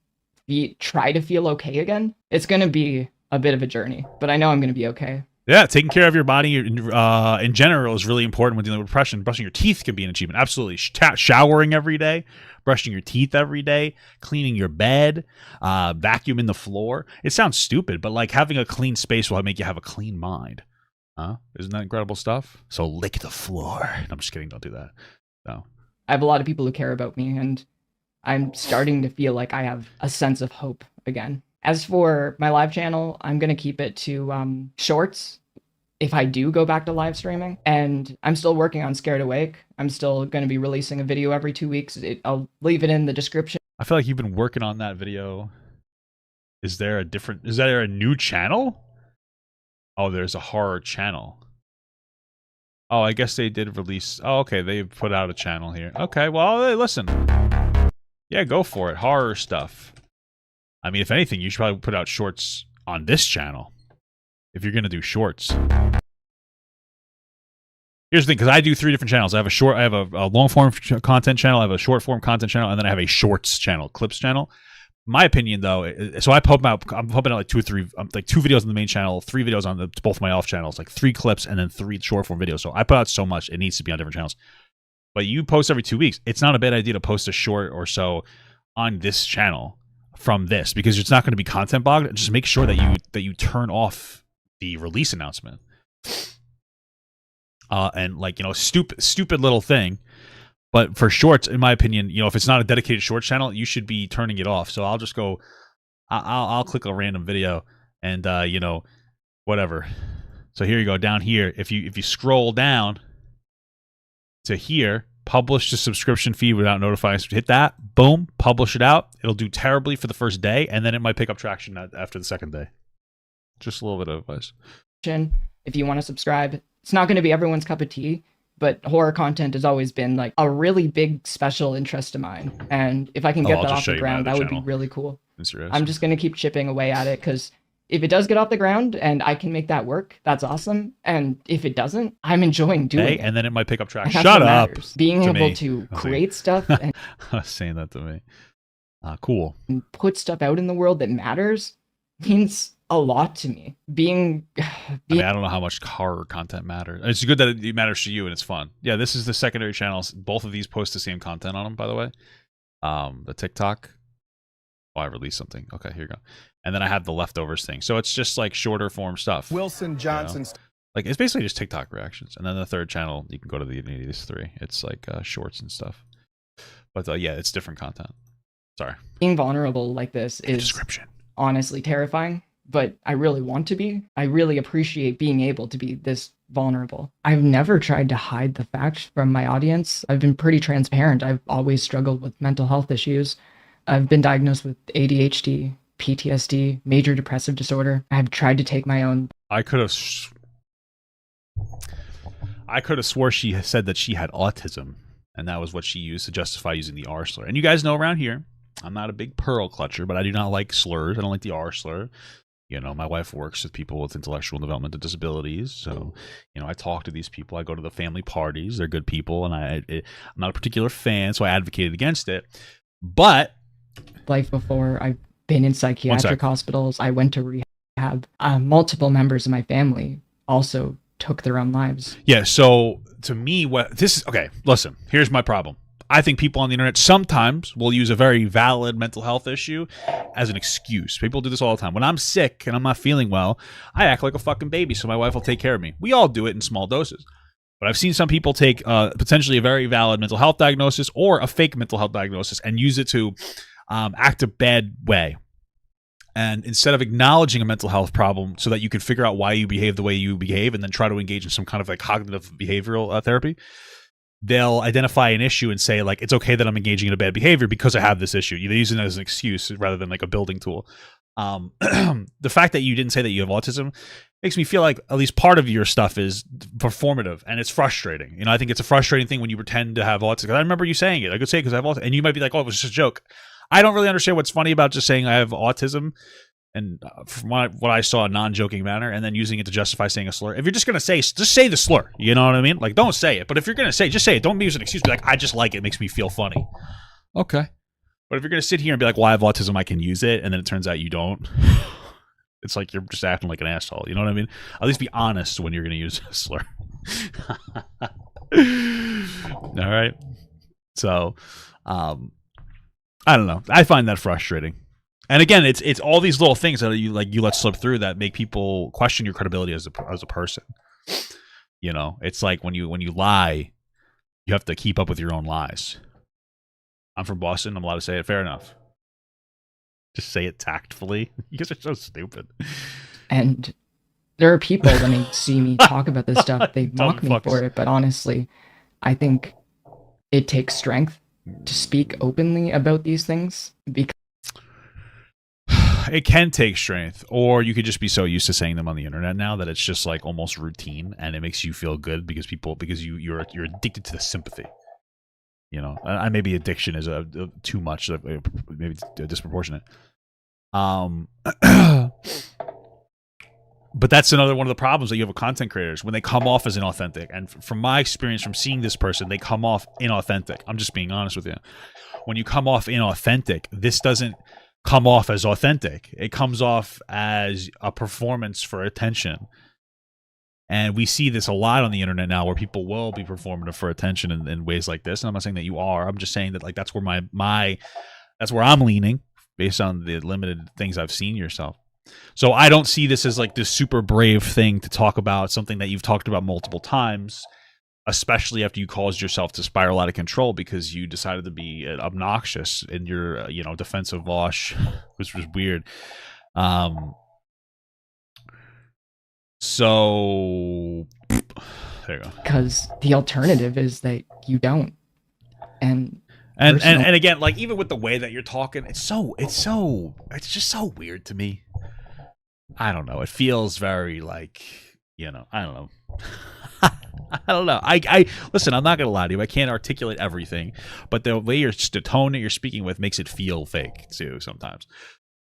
try to feel okay again, it's going to be a bit of a journey, but I know I'm going to be okay.
Yeah, taking care of your body in general is really important when dealing with depression. Brushing your teeth can be an achievement. Absolutely. Showering every day, brushing your teeth every day, cleaning your bed, vacuuming the floor. It sounds stupid, but like having a clean space will make you have a clean mind. Huh? Isn't that incredible stuff? So lick the floor. No, I'm just kidding. Don't do that. No.
I have a lot of people who care about me, and I'm starting to feel like I have a sense of hope again. As for my live channel, I'm going to keep it to shorts if I do go back to live streaming. And I'm still working on Scared Awake. I'm still going to be releasing a video every 2 weeks. I'll leave it in the description.
I feel like you've been working on that video. Is there a new channel? Oh, there's a horror channel. Oh, I guess they did release. Oh, okay. They put out a channel here. Okay. Well, hey, listen. Yeah, go for it. Horror stuff. I mean, if anything, you should probably put out shorts on this channel if you're going to do shorts. Here's the thing, because I do 3 different channels. I have a long form content channel, I have a short form content channel, and then I have a shorts channel, clips channel. My opinion, though, so I'm pumping out like 2 or 3, like 2 videos on the main channel, 3 videos on both my off channels, like 3 clips, and then 3 short form videos. So I put out so much, it needs to be on different channels. But you post every 2 weeks. It's not a bad idea to post a short or so on this channel from this, because it's not going to be content bogged. Just make sure that you turn off the release announcement. And like, you know, stupid little thing. But for shorts, in my opinion, you know, if it's not a dedicated shorts channel, you should be turning it off. So I'll just go, I'll click a random video and, you know, whatever. So here you go down here. If you scroll down to here, publish the subscription feed without notifying. Hit that, boom, publish it out. It'll do terribly for the first day, and then it might pick up traction after the second day. Just a little bit of advice.
If you want to subscribe, it's not going to be everyone's cup of tea, but horror content has always been like a really big special interest of mine. And if I can get that off the ground, that would be really cool. I'm just going to keep chipping away at it, because if it does get off the ground and I can make that work, that's awesome. And if it doesn't, I'm enjoying doing it.
And then it might pick up traction. Shut up.
Being able to create stuff and
I was saying that to me. Cool.
And put stuff out in the world that matters means a lot to me. I mean,
I don't know how much horror content matters. It's good that it matters to you and it's fun. Yeah, this is the secondary channels. Both of these post the same content on them, by the way. The TikTok. Oh, I released something. Okay, here you go. And then I have the leftovers thing. So it's just like shorter form stuff.
Wilson Johnson.
You know? Like, it's basically just TikTok reactions. And then the third channel, you can go to these 3. It's like shorts and stuff. But yeah, it's different content. Sorry.
Being vulnerable like this is honestly terrifying, but I really want to be. I really appreciate being able to be this vulnerable. I've never tried to hide the facts from my audience. I've been pretty transparent. I've always struggled with mental health issues. I've been diagnosed with ADHD, PTSD, major depressive disorder. I've tried to take my own.
I could have swore she said that she had autism, and that was what she used to justify using the R slur. And you guys know around here, I'm not a big pearl clutcher, but I do not like slurs. I don't like the R slur. You know, my wife works with people with intellectual and developmental disabilities. So, you know, I talk to these people. I go to the family parties. They're good people. And I'm not a particular fan, so I advocated against it. But
life before, I've been in psychiatric hospitals. I went to rehab. Multiple members of my family also took their own lives.
Yeah, so to me, listen, here's my problem. I think people on the internet sometimes will use a very valid mental health issue as an excuse. People do this all the time. When I'm sick and I'm not feeling well, I act like a fucking baby so my wife will take care of me. We all do it in small doses. But I've seen some people take potentially a very valid mental health diagnosis or a fake mental health diagnosis and use it to act a bad way. And instead of acknowledging a mental health problem so that you can figure out why you behave the way you behave and then try to engage in some kind of like cognitive behavioral therapy, they'll identify an issue and say, like, it's okay that I'm engaging in a bad behavior because I have this issue. They use it as an excuse rather than like a building tool. The fact that you didn't say that you have autism makes me feel like at least part of your stuff is performative, and it's frustrating. You know, I think it's a frustrating thing when you pretend to have autism. I remember you saying it. I could say it because I have autism, and you might be like, "Oh, it was just a joke." I don't really understand what's funny about just saying I have autism, and from what I saw, a non-joking manner, and then using it to justify saying a slur. If you're just gonna say, just say the slur. You know what I mean? Like, don't say it. But if you're gonna say, just say it. Don't use an excuse. Be like, I just like it. It makes me feel funny. Okay. But if you're gonna sit here and be like, "Well, I have autism, I can use it," and then it turns out you don't. It's like you're just acting like an asshole. You know what I mean? At least be honest when you're going to use a slur. All right. So, I don't know. I find that frustrating. And again, it's all these little things that you let slip through that make people question your credibility as a person. You know, it's like when you lie, you have to keep up with your own lies. I'm from Boston. I'm allowed to say it. Fair enough. Just say it tactfully. You guys are so stupid.
And there are people when they see me talk about this stuff, they mock me for it. But honestly, I think it takes strength to speak openly about these things. Because
it can take strength, or you could just be so used to saying them on the internet now that it's just like almost routine, and it makes you feel good because you're addicted to the sympathy. You know, maybe addiction is too much, maybe disproportionate. But that's another one of the problems that you have with content creators when they come off as inauthentic. And from my experience from seeing this person, they come off inauthentic. I'm just being honest with you. When you come off inauthentic, this doesn't come off as authentic. It comes off as a performance for attention. And we see this a lot on the internet now where people will be performative for attention in ways like this. And I'm not saying that you are. I'm just saying that like that's where that's where I'm leaning based on the limited things I've seen yourself. So I don't see this as like this super brave thing to talk about, something that you've talked about multiple times, especially after you caused yourself to spiral out of control because you decided to be obnoxious in your defensive wash, which was weird. So there you go.
Because the alternative is that you don't. And
again, like even with the way that you're talking, it's just so weird to me. I don't know. It feels very like, I don't know. I don't know. I listen, I'm not gonna lie to you. I can't articulate everything, but the way the tone that you're speaking with makes it feel fake too sometimes.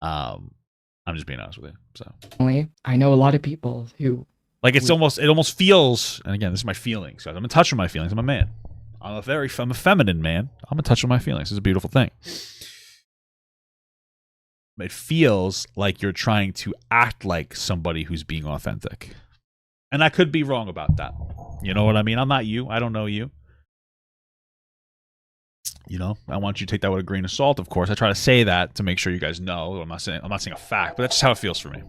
I'm just being honest with you. So
I know a lot of people who
like it almost feels, and again, this is my feelings. I'm in touch with my feelings. I'm a man. I'm a feminine man. I'm in touch with my feelings. It's a beautiful thing. It feels like you're trying to act like somebody who's being authentic. And I could be wrong about that. You know what I mean? I'm not you. I don't know you. I want you to take that with a grain of salt, of course. I try to say that to make sure you guys know. I'm not saying a fact, but that's just how it feels for me.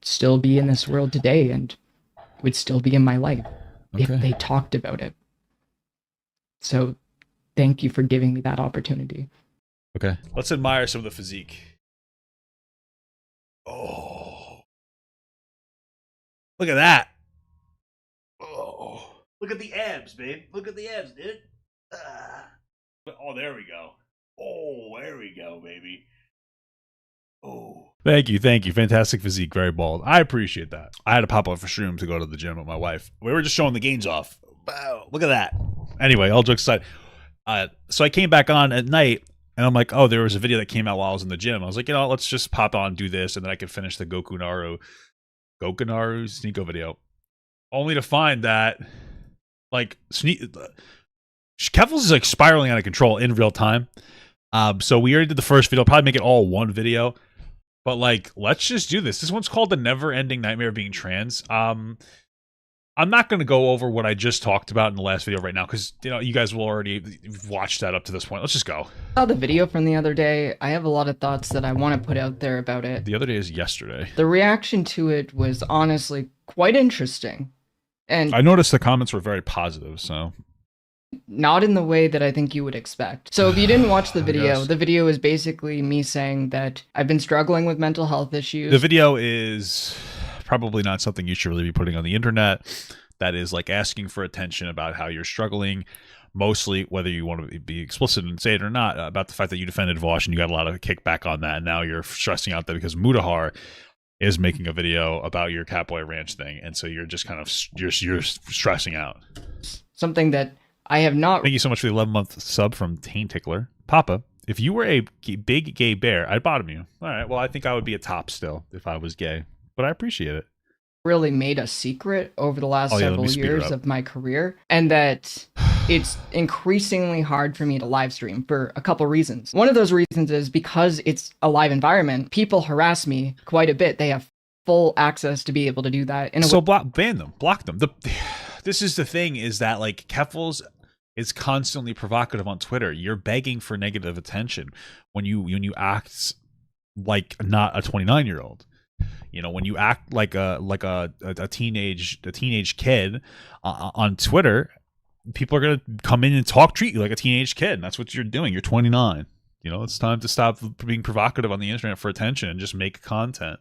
Still be in this world today and would still be in my life if they talked about it. So thank you for giving me that opportunity.
Okay. Let's admire some of the physique. Oh. Look at that. Oh. Look at the abs, babe. Look at the abs, dude. Oh, there we go. Oh, there we go, baby. Oh. Thank you. Fantastic physique. Very bald. I appreciate that. I had to pop off a shroom to go to the gym with my wife. We were just showing the gains off. Wow. Look at that. Anyway, all jokes aside. So I came back on at night, and I'm like, oh, there was a video that came out while I was in the gym. I was like, let's just pop on and do this, and then I could finish the Gokunaru Sneeko video. Only to find that, like, Keffals is like spiraling out of control in real time. So we already did the first video. Probably make it all one video. But like, let's just do this. This one's called The Never Ending Nightmare of Being Trans. I'm not going to go over what I just talked about in the last video right now because you guys will already watch that up to this point. Let's just go.
I saw the video from the other day. I have a lot of thoughts that I want to put out there about it.
The other day is yesterday.
The reaction to it was honestly quite interesting. And
I noticed the comments were very positive, so
not in the way that I think you would expect. So if you didn't watch the video, the video is basically me saying that I've been struggling with mental health issues.
The video is probably not something you should really be putting on the internet. That is like asking for attention about how you're struggling, mostly whether you want to be explicit and say it or not, about the fact that you defended Vosh and you got a lot of kickback on that, and now you're stressing out that because Mudahar is making a video about your Catboy Ranch thing, and so you're just kind of you're stressing out.
Something that I have not.
Thank you so much for the 11-month sub from Taint Tickler. Papa, if you were a big gay bear, I'd bottom you. All right, well, I think I would be a top still if I was gay, but I appreciate it.
Really made a secret over the last several years of my career, and that it's increasingly hard for me to live stream for a couple reasons. One of those reasons is because it's a live environment, people harass me quite a bit. They have full access to be able to do that.
So ban them, block them. This is the thing, is that like Keffals is constantly provocative on Twitter. You're begging for negative attention when you act like not a 29-year-old. You know, when you act like a teenage kid on Twitter, people are gonna come in and treat you like a teenage kid. And that's what you're doing. You're 29. You know, it's time to stop being provocative on the internet for attention and just make content.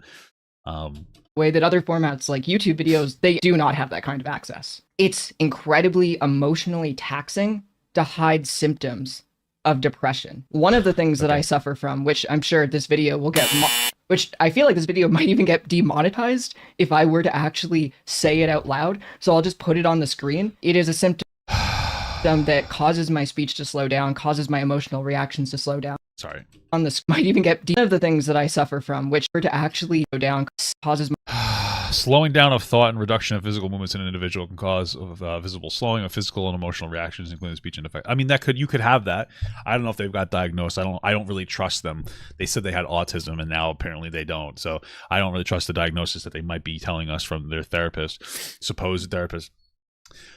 Way that other formats like YouTube videos, they do not have that kind of access. It's incredibly emotionally taxing to hide symptoms of depression. One of the things that I suffer from, which I'm sure this video will get, which I feel like this video might even get demonetized if I were to actually say it out loud. So I'll just put it on the screen. It is a symptom that causes my speech to slow down, causes my emotional reactions to slow down.
Sorry.
On this might even get one of the things that I suffer from, which were to actually go down, causes my
slowing down of thought and reduction of physical movements in an individual can cause visible slowing of physical and emotional reactions, including speech and effect. I mean, you could have that. I don't know if they've got diagnosed. I don't really trust them. They said they had autism, and now apparently they don't. So I don't really trust the diagnosis that they might be telling us from their therapist, supposed therapist.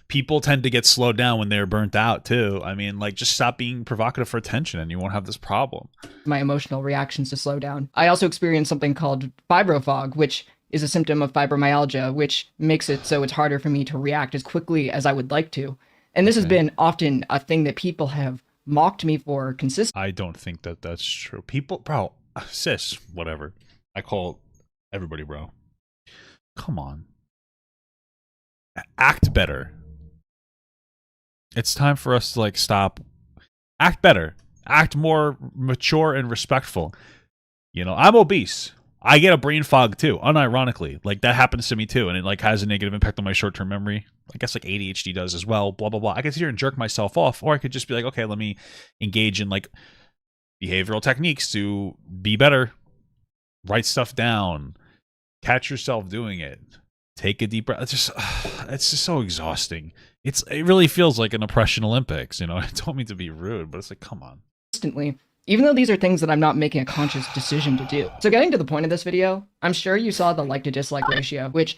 People tend to get slowed down when they're burnt out too. I mean, like, just stop being provocative for attention and you won't have this problem.
My emotional reactions to slow down. I also experienced something called fibrofog, which is a symptom of fibromyalgia, which makes it so it's harder for me to react as quickly as I would like to. And this has been often a thing that people have mocked me for consistently.
I don't think that that's true. People, bro, sis, whatever. I call everybody bro. Come on. Act better. It's time for us to, like, stop. Act better. Act more mature and respectful. You know, I'm obese. I get a brain fog too, unironically. Like, that happens to me too, and it, like, has a negative impact on my short-term memory. I guess, like, ADHD does as well, blah, blah, blah. I could sit here and jerk myself off, or I could just be like, okay, let me engage in, like, behavioral techniques to be better. Write stuff down. Catch yourself doing it. Take a deep breath. It's just so exhausting. It really feels like an oppression Olympics, you know. I don't mean to be rude, but it's like, come on.
Instantly, even though these are things that I'm not making a conscious decision to do. So getting to the point of this video, I'm sure you saw the like to dislike ratio, which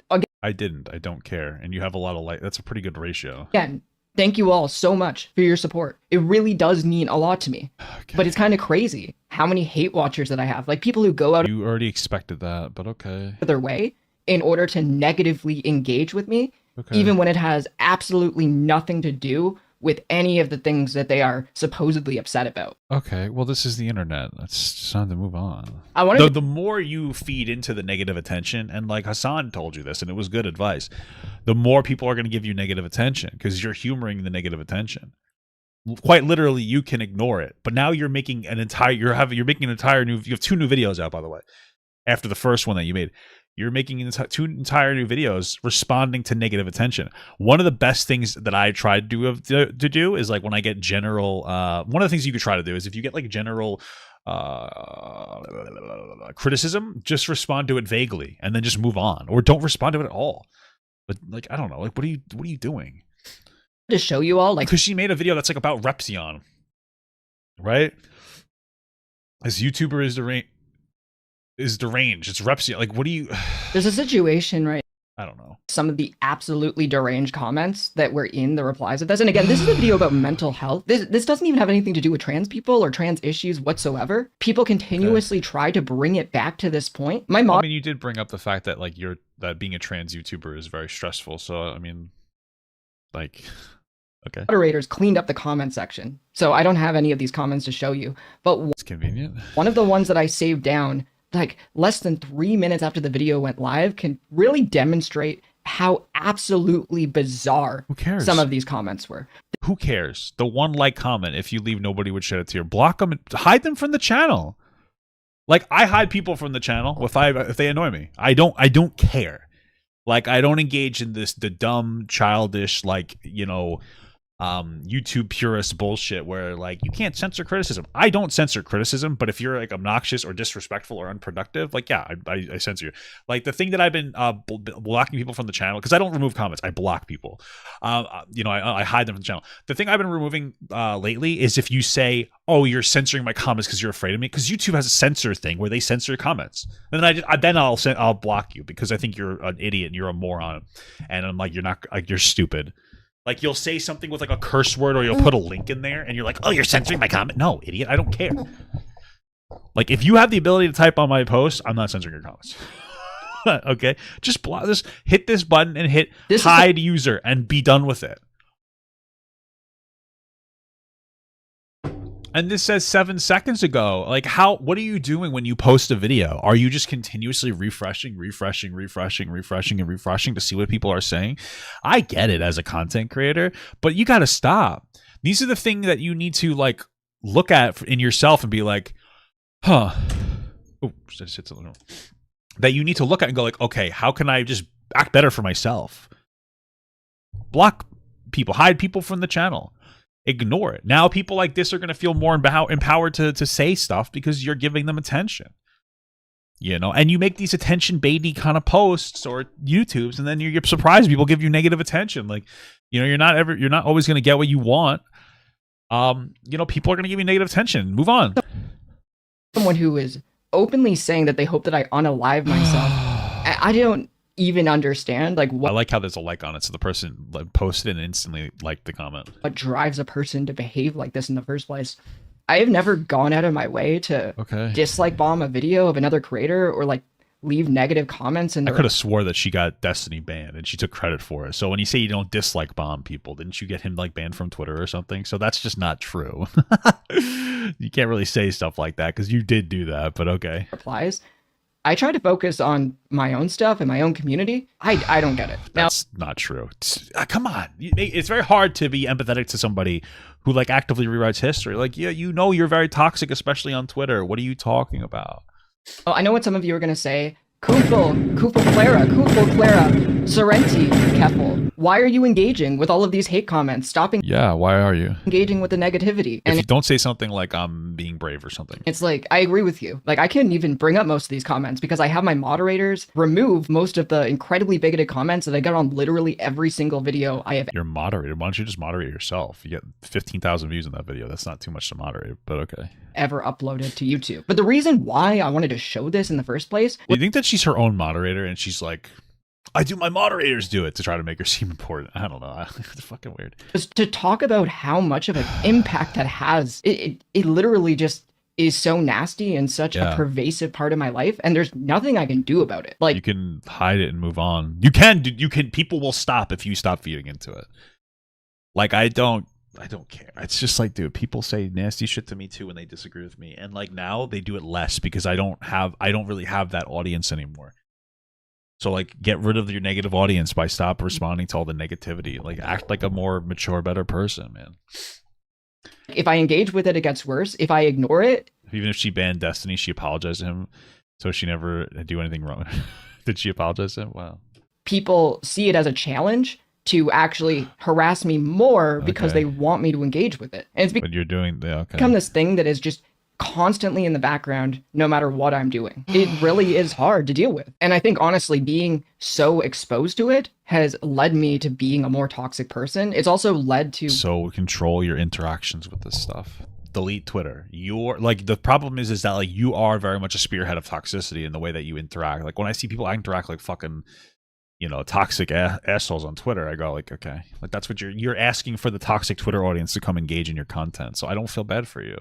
again,
I didn't. I don't care. And you have a lot of like. That's a pretty good ratio.
Again, thank you all so much for your support. It really does mean a lot to me. Okay. But it's kind of crazy how many hate watchers that I have. Like, people who go out.
You already expected that, but okay.
Their way in order to negatively engage with me, even when it has absolutely nothing to do with any of the things that they are supposedly upset about.
Okay, well, this is the internet. It's time to move on. The more you feed into the negative attention, and like Hassan told you this, and it was good advice, the more people are going to give you negative attention because you're humoring the negative attention. Quite literally, you can ignore it, but now you're making an entire. You're making an entire new. You have 2 new videos out, by the way, after the first one that you made. You're making 2 entire new videos responding to negative attention. One of the best things that I tried to do is, like, when I get general, one of the things you could try to do is if you get like general criticism, just respond to it vaguely and then just move on, or don't respond to it at all. But, like, I don't know, like, what are you doing?
To show you all, like,
because she made a video that's like about Repsion, right? This YouTuber is deranged. It's Repsia. Like, what do you...
There's a situation, right?
I don't know.
Some of the absolutely deranged comments that were in the replies of this. And again, this is a video about mental health. This doesn't even have anything to do with trans people or trans issues whatsoever. People continuously try to bring it back to this point. I
mean, you did bring up the fact that, like, that being a trans YouTuber is very stressful. So, I mean, like... Okay.
Moderators cleaned up the comment section. So I don't have any of these comments to show you. But
it's convenient. One
of the ones that I saved down, like, less than 3 minutes after the video went live, can really demonstrate how absolutely bizarre some of these comments were.
Who cares? The one like comment, if you leave, nobody would shed a tear. Block them and hide them from the channel. Like, I hide people from the channel if they annoy me. I don't care. Like, I don't engage in the dumb, childish, like, YouTube purist bullshit where like you can't censor criticism. I don't censor criticism, but if you're like obnoxious or disrespectful or unproductive, like yeah, I censor you. Like the thing that I've been blocking people from the channel, because I don't remove comments, I block people. I hide them from the channel. The thing I've been removing lately is if you say, "Oh, you're censoring my comments because you're afraid of me," because YouTube has a censor thing where they censor comments, and then I'll block you because I think you're an idiot and you're a moron, and I'm like you're stupid. Like, you'll say something with, like, a curse word or you'll put a link in there and you're like, oh, you're censoring my comment? No, idiot. I don't care. Like, if you have the ability to type on my post, I'm not censoring your comments. Okay? Just hit this button and hit hide user and be done with it. And this says 7 seconds ago. Like, what are you doing when you post a video? Are you just continuously refreshing to see what people are saying? I get it as a content creator, but you got to stop. These are the things that you need to like look at in yourself and be like, huh. Oh, just hit something. That you need to look at and go like, okay, how can I just act better for myself? Block people, hide people from the channel. Ignore it. Now people like this are going to feel more empowered to say stuff because you're giving them attention. And you make these attention baity kind of posts or YouTubes, and then you get surprised people give you negative attention. Like, you're not always going to get what you want. People are going to give you negative attention. Move on.
Someone who is openly saying that they hope that I unalive myself. I don't even understand like what.
I like how there's a like on it, so the person like posted and instantly liked the comment.
What drives a person to behave like this in the first place? I have never gone out of my way to dislike bomb a video of another creator or like leave negative comments. And
I could have swore that she got Destiny banned and she took credit for it. So when you say you don't dislike bomb people, didn't you get him like banned from Twitter or something? So that's just not true. You can't really say stuff like that because you did do that, but okay.
Replies. I try to focus on my own stuff and my own community. I don't get it.
That's not true. Come on. It's very hard to be empathetic to somebody who like actively rewrites history. Like, yeah, you're very toxic, especially on Twitter. What are you talking about?
Oh, I know what some of you are going to say. Kufel Clara, Sorrenti, Keffal. Why are you engaging with all of these hate comments?
Yeah, why are you?
Engaging with the negativity.
And if you don't say something like I'm being brave or something.
It's like, I agree with you. Like, I couldn't even bring up most of these comments because I have my moderators remove most of the incredibly bigoted comments that I get on literally every single video I have.
You're moderator. Why don't you just moderate yourself? You get 15,000 views in that video. That's not too much to moderate, but okay.
Ever uploaded to YouTube. But the reason why I wanted to show this in the first place.
You think that she's her own moderator and she's like, my moderators do it to try to make her seem important. I don't know. It's fucking weird.
Just to talk about how much of an impact that has. It literally just is so nasty and such a pervasive part of my life, and there's nothing I can do about it. Like,
you can hide it and move on. You can. People will stop if you stop feeding into it. Like, I don't care. It's just like, dude, people say nasty shit to me too when they disagree with me. And like now they do it less because I don't really have that audience anymore. So like get rid of your negative audience by stop responding to all the negativity. Like act like a more mature, better person, man.
If I engage with it, it gets worse. If I ignore it.
Even if she banned Destiny, she apologized to him. So she never do anything wrong. Did she apologize to him? Wow.
People see it as a challenge to actually harass me more because they want me to engage with it. And it's
but you're doing
become this thing that is just constantly in the background no matter what I'm doing. It really is hard to deal with. And I think honestly being so exposed to it has led me to being a more toxic person. It's also led to
control your interactions with this stuff. Delete Twitter. You're like, the problem is that like you are very much a spearhead of toxicity in the way that you interact. Like when I see people interact like fucking toxic assholes on Twitter, I go like, okay, like that's what you're asking for the toxic Twitter audience to come engage in your content. So I don't feel bad for you.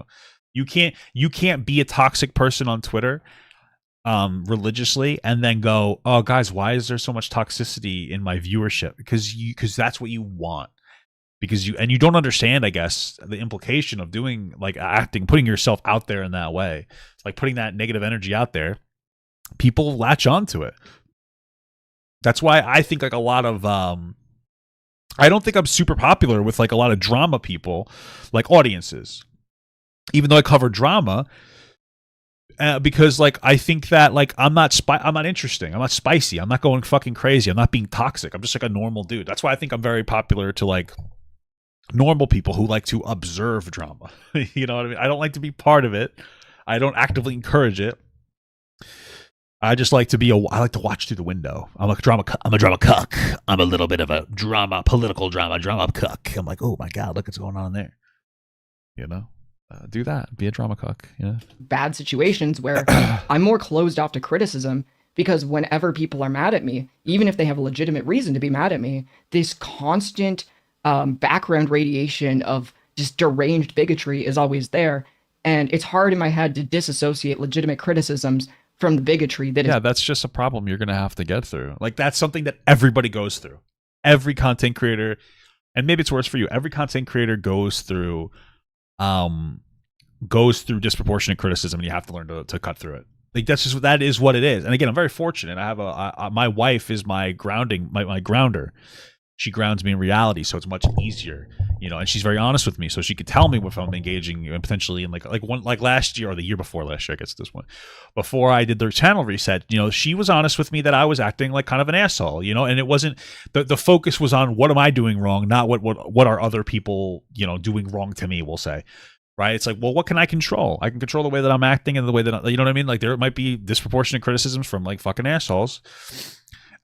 You can't be a toxic person on Twitter religiously and then go, oh guys, why is there so much toxicity in my viewership? Because that's what you want. Because you don't understand, I guess, the implication of doing like putting yourself out there in that way, like putting that negative energy out there. People latch onto it. That's why I think like a lot of I don't think I'm super popular with like a lot of drama people, like audiences. Even though I cover drama, because like I think that like I'm not interesting. I'm not spicy. I'm not going fucking crazy. I'm not being toxic. I'm just like a normal dude. That's why I think I'm very popular to like normal people who like to observe drama. You know what I mean? I don't like to be part of it. I don't actively encourage it. I just like to I like to watch through the window. I'm a drama cuck. I'm a little bit of a political drama cuck. I'm like, oh my God, look what's going on there. You know? Do that. Be a drama cuck. Yeah.
Bad situations where I'm more closed off to criticism because whenever people are mad at me, even if they have a legitimate reason to be mad at me, this constant background radiation of just deranged bigotry is always there. And it's hard in my head to disassociate legitimate criticisms from the bigotry that is.
Yeah, that's just a problem you're going to have to get through. Like, that's something that everybody goes through. Every content creator, and maybe it's worse for you, every content creator goes through disproportionate criticism, and you have to learn to cut through it. Like, that is what it is. And again, I'm very fortunate. I have my wife is my grounding, my grounder. She grounds me in reality, so it's much easier, you know. And she's very honest with me, so she could tell me if I'm engaging potentially in like last year or the year before last year. I guess at this point, before I did the channel reset, you know, she was honest with me that I was acting like kind of an asshole, you know. And it wasn't the focus was on what am I doing wrong, not what are other people, you know, doing wrong to me. We'll say. Right? It's like, well, what can I control? I can control the way that I'm acting and the way that, you know what I mean? Like, there might be disproportionate criticisms from like fucking assholes.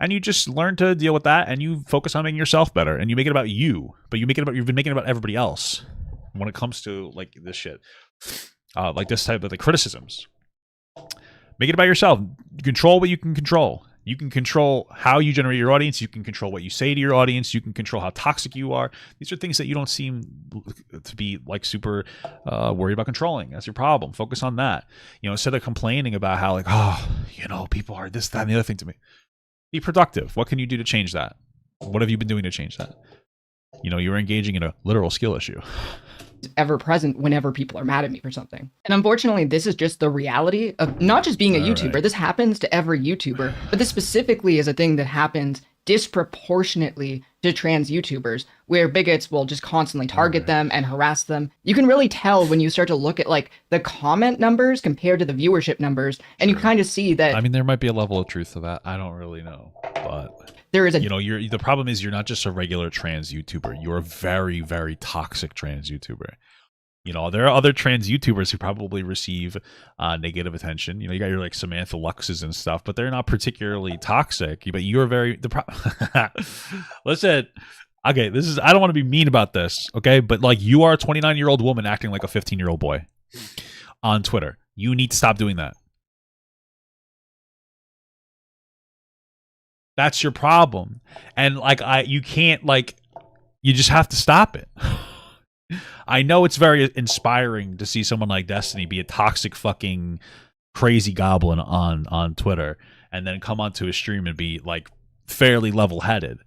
And you just learn to deal with that, and you focus on making yourself better, and you make it about you, but you've been making it about everybody else when it comes to like this shit, like this type of like criticisms. Make it about yourself. Control what you can control. You can control how you generate your audience. You can control what you say to your audience. You can control how toxic you are. These are things that you don't seem to be like super worried about controlling. That's your problem. Focus on that. You know, instead of complaining about how like, oh, you know, people are this, that, and the other thing to me. Be productive. What can you do to change that? What have you been doing to change that? You know, you're engaging in a literal skill issue.
Ever present whenever people are mad at me for something. And unfortunately, this is just the reality of not just being a YouTuber. Right. This happens to every YouTuber, but this specifically is a thing that happens disproportionately to trans YouTubers, where bigots will just constantly target them and harass them. You can really tell when you start to look at like the comment numbers compared to the viewership numbers, and you kind of see that.
I mean, there might be a level of truth to that. I don't really know, but
there is a,
you know, the problem is you're not just a regular trans YouTuber. You're a very, very toxic trans YouTuber. You know, there are other trans YouTubers who probably receive negative attention. You know, you got your like Samantha Luxes and stuff, but they're not particularly toxic. But you're very listen. Okay, I don't want to be mean about this, okay? But like, you are a 29-year-old woman acting like a 15-year-old boy on Twitter. You need to stop doing that. That's your problem. And like, you can't like, you just have to stop it. I know it's very inspiring to see someone like Destiny be a toxic fucking crazy goblin on Twitter and then come onto a stream and be like fairly level-headed.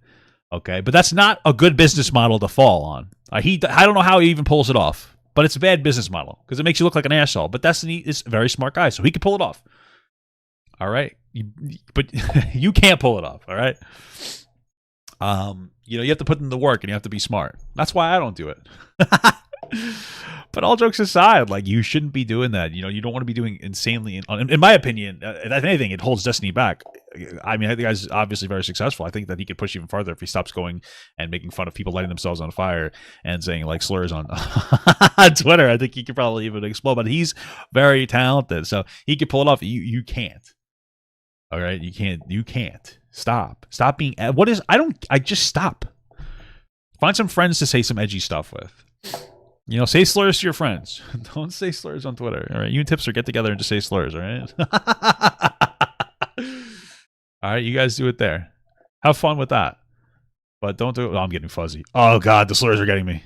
Okay, but that's not a good business model to fall on. I don't know how he even pulls it off, but it's a bad business model because it makes you look like an asshole. But Destiny is a very smart guy, so he can pull it off. All right, but you can't pull it off. All right. You know, you have to put in the work and you have to be smart. That's why I don't do it. But all jokes aside, like, you shouldn't be doing that. You know, you don't want to be doing insanely, in my opinion, if anything, it holds Destiny back. I mean, I think the guy's obviously very successful. I think that he could push even farther if he stops going and making fun of people lighting themselves on fire and saying like slurs on Twitter. I think he could probably even explode, but he's very talented. So he could pull it off. You can't. All right. You can't. Stop being, I just stop. Find some friends to say some edgy stuff with. You know, say slurs to your friends. Don't say slurs on Twitter. All right. You and Tipster get together and just say slurs. All right. All right. You guys do it there. Have fun with that. But don't do it. Oh, I'm getting fuzzy. Oh, God. The slurs are getting me.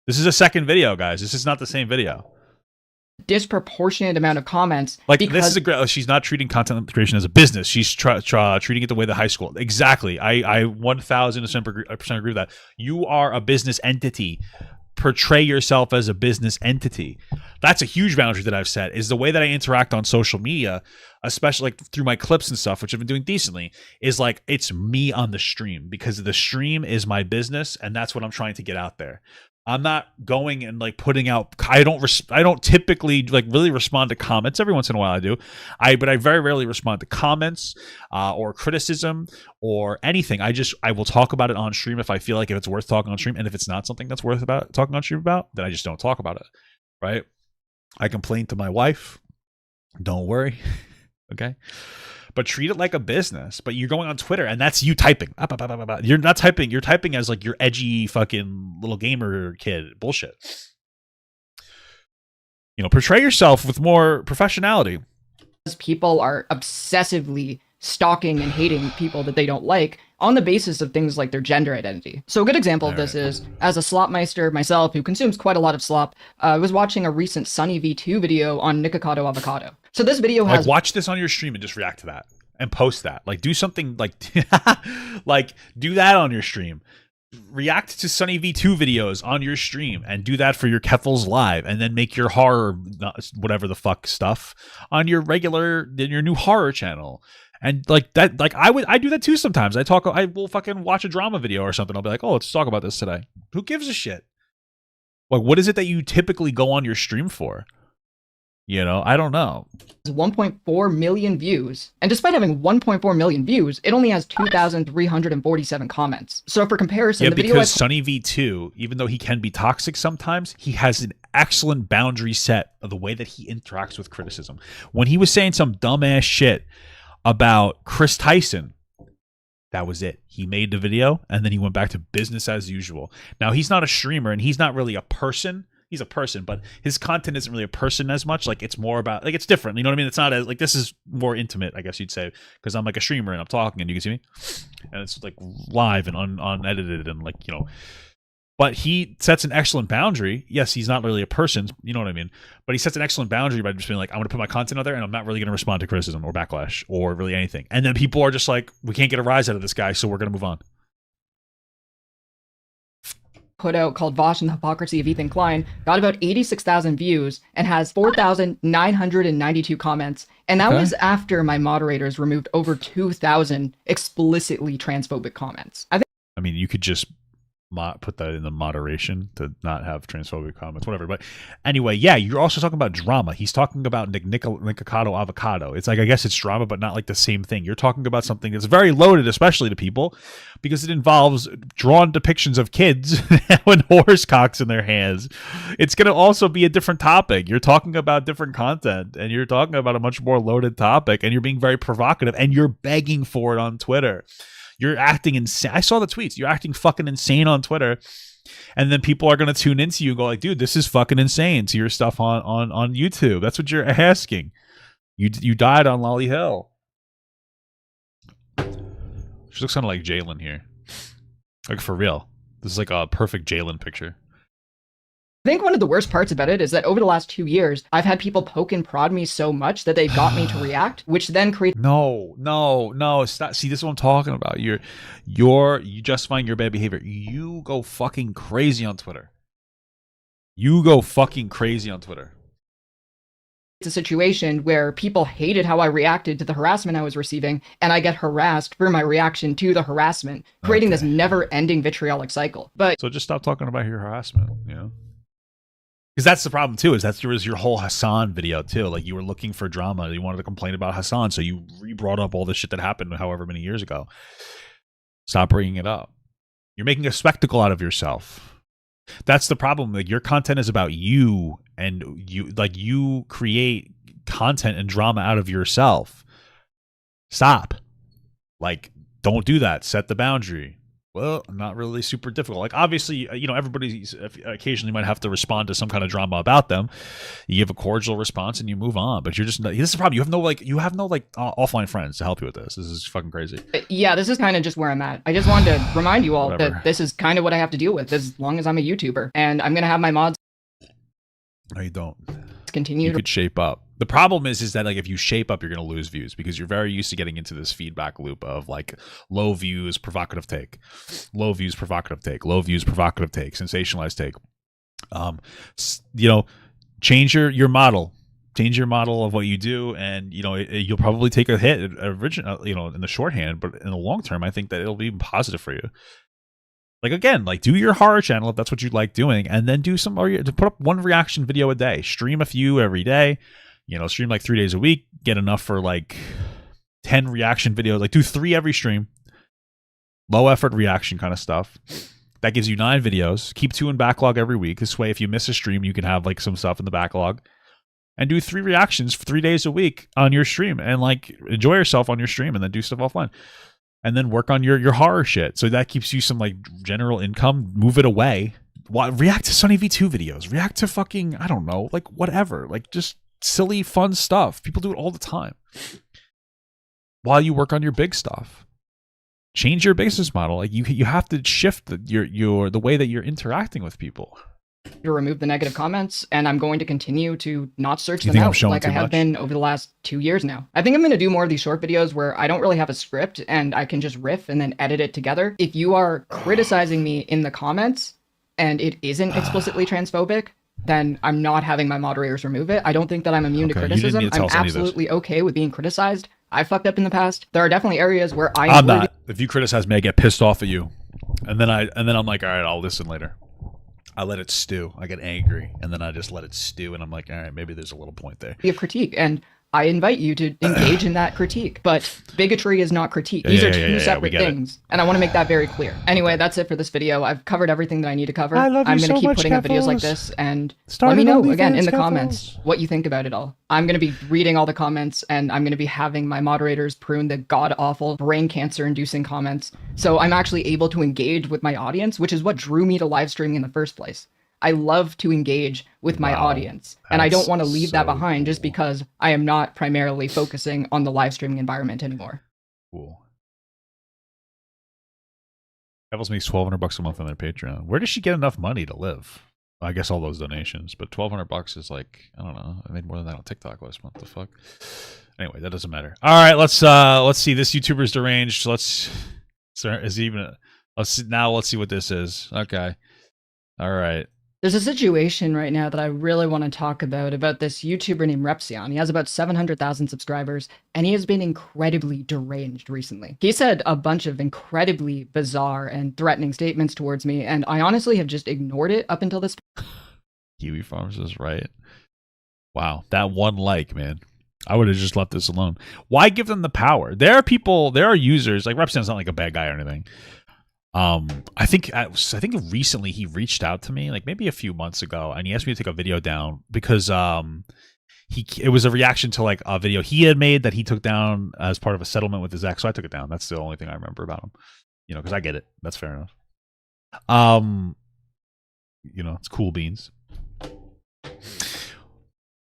This is a second video, guys. This is not the same video.
Disproportionate amount of comments.
Like, this is she's not treating content creation as a business. She's treating it the way the high school. Exactly. I 1000% agree with that. You are a business entity. Portray yourself as a business entity. That's a huge boundary that I've set, is the way that I interact on social media, especially like through my clips and stuff, which I've been doing decently, is like, it's me on the stream, because the stream is my business, and that's what I'm trying to get out there. I'm not going and like putting out. I don't typically like really respond to comments. Every once in a while I do. But I very rarely respond to comments or criticism or anything. I will talk about it on stream if I feel like if it's worth talking on stream, and if it's not something that's worth about talking on stream about, then I just don't talk about it. Right? I complain to my wife. Don't worry. Okay. But treat it like a business. But you're going on Twitter and that's you typing. You're not typing. You're typing as like your edgy fucking little gamer kid. Bullshit. You know, portray yourself with more professionality.
People are obsessively stalking and hating people that they don't like on the basis of things like their gender identity. So a good example of this is, as a slopmeister myself, who consumes quite a lot of slop, I was watching a recent Sunny V2 video on Nikocado Avocado. So this video has...
Like, watch this on your stream and just react to that. And post that. Like, do something like... like, do that on your stream. React to Sunny V2 videos on your stream and do that for your Keffals live, and then make your horror, whatever the fuck stuff, on your your new horror channel. And like that, like I do that too sometimes. I will fucking watch a drama video or something. I'll be like, oh, let's talk about this today. Who gives a shit? Like, what is it that you typically go on your stream for? You know, I don't know.
1.4 million views. And despite having 1.4 million views, it only has 2,347 comments. So for comparison, the video...
because Sunny V2, even though he can be toxic sometimes, he has an excellent boundary set of the way that he interacts with criticism. When he was saying some dumbass shit about Chris Tyson, that was it. He made the video, and then he went back to business as usual. Now, he's not a streamer, and he's not really a person. He's a person, but his content isn't really a person as much. Like, it's more about, like, it's different. You know what I mean? It's not as, like, this is more intimate, I guess you'd say, because I'm like a streamer and I'm talking and you can see me. And it's like live and unedited and like, you know. But he sets an excellent boundary. Yes, he's not really a person, you know what I mean? But he sets an excellent boundary by just being like, I'm going to put my content out there and I'm not really going to respond to criticism or backlash or really anything. And then people are just like, we can't get a rise out of this guy, so we're going to move on.
Put out called Vosh and the Hypocrisy of Ethan Klein got about 86,000 views and has 4,992 comments. And that was after my moderators removed over 2,000 explicitly transphobic comments.
I mean, you could just put that in the moderation to not have transphobic comments, whatever. But anyway, yeah, you're also talking about drama. He's talking about Nikocado Avocado. It's like, I guess it's drama, but not like the same thing. You're talking about something that's very loaded, especially to people, because it involves drawn depictions of kids with horse cocks in their hands. It's going to also be a different topic. You're talking about different content, and you're talking about a much more loaded topic, and you're being very provocative, and you're begging for it on Twitter. You're acting insane. I saw the tweets. You're acting fucking insane on Twitter. And then people are going to tune into you and go like, dude, this is fucking insane, to your stuff on YouTube. That's what you're asking. You died on Lolly Hill. She looks kind of like Jalen here. Like, for real. This is like a perfect Jalen picture.
I think one of the worst parts about it is that over the last 2 years, I've had people poke and prod me so much that they've got me to react, which then creates...
No. Stop. See, this is what I'm talking about. You justifying your bad behavior. You go fucking crazy on Twitter.
It's a situation where people hated how I reacted to the harassment I was receiving, and I get harassed for my reaction to the harassment, creating this never-ending vitriolic cycle.
So just stop talking about your harassment, you know? Because that's the problem too, is that there was your whole Hassan video too. Like, you were looking for drama. You wanted to complain about Hassan, so you brought up all this shit that happened however many years ago. Stop bringing it up. You're making a spectacle out of yourself. That's the problem. Like, your content is about you, and you create content and drama out of yourself. Stop. Like, don't do that. Set the boundary. Well, not really super difficult. Like, obviously, you know, everybody occasionally might have to respond to some kind of drama about them. You give a cordial response and you move on. But you're just, this is the problem. You have no offline friends to help you with this. This is fucking crazy.
Yeah, this is kind of just where I'm at. I just wanted to remind you all that this is kind of what I have to deal with as long as I'm a YouTuber. And I'm going to have my mods.
No, you don't.
Continue.
You could shape up. The problem is that, like, if you shape up, you're going to lose views, because you're very used to getting into this feedback loop of like low views, provocative take, low views, provocative take, low views, provocative take, sensationalized take. You know, change your model. Change your model of what you do, and you know you'll probably take a hit, you know, in the shorthand, but in the long term, I think that it'll be positive for you. Like, again, like, do your horror channel if that's what you like doing, and then do some, or to put up one reaction video a day. Stream a few every day. You know, stream like 3 days a week. Get enough for like 10 reaction videos. Like, do 3 every stream. Low effort reaction kind of stuff. That gives you 9 videos. Keep 2 in backlog every week. This way, if you miss a stream, you can have like some stuff in the backlog. And do 3 reactions for 3 days a week on your stream, and like enjoy yourself on your stream, and then do stuff offline. And then work on your horror shit. So that keeps you some like general income. Move it away. React to Sunny V2 videos. React to fucking, I don't know, like whatever. Like just silly, fun stuff. People do it all the time. While you work on your big stuff. Change your business model. Like you have to shift the way that you're interacting with people.
To remove the negative comments, and I'm going to continue to not search them out like I have been over the last 2 years now. I think I'm going to do more of these short videos where I don't really have a script and I can just riff and then edit it together. If you are criticizing me in the comments and it isn't explicitly transphobic, then I'm not having my moderators remove it. I don't think that I'm immune to criticism. I'm absolutely okay with being criticized. I fucked up in the past. There are definitely areas where I'm
not. If you criticize me, I get pissed off at you, and then I'm like, all right, I'll listen later. I let it stew. I get angry, and then I just let it stew, and I'm like, all right, maybe there's a little point there.
Be a critique, and I invite you to engage in that critique. But bigotry is not critique. These are two separate things, and I want to make that very clear. Anyway, that's it for this video. I've covered everything that I need to cover. I'm going to keep putting up videos like this, and let me know, again, in the comments what you think about it all. I'm going to be reading all the comments, and I'm going to be having my moderators prune the god-awful, brain cancer-inducing comments, so I'm actually able to engage with my audience, which is what drew me to live streaming in the first place. I love to engage with my audience, and I don't want to leave that behind just because I am not primarily focusing on the live streaming environment anymore.
Cool. Keffals makes $1,200 a month on their Patreon. Where does she get enough money to live? I guess all those donations, but $1,200 is like, I don't know. I made more than that on TikTok last month. The fuck. Anyway, that doesn't matter. All right, let's see. This YouTuber's deranged. Let's see what this is. Okay. All right.
There's a situation right now that I really want to talk about this YouTuber named Repsion. He has about 700,000 subscribers, and he has been incredibly deranged recently. He said a bunch of incredibly bizarre and threatening statements towards me, and I honestly have just ignored it up until this point.
Kiwi Farms is right. Wow, that one like, man. I would have just left this alone. Why give them the power? There are users, like Repsion's not like a bad guy or anything. I think recently he reached out to me, like maybe a few months ago, and he asked me to take a video down because it was a reaction to like a video he had made that he took down as part of a settlement with his ex. So I took it down. That's the only thing I remember about him, because I get it. That's fair enough. It's cool beans. But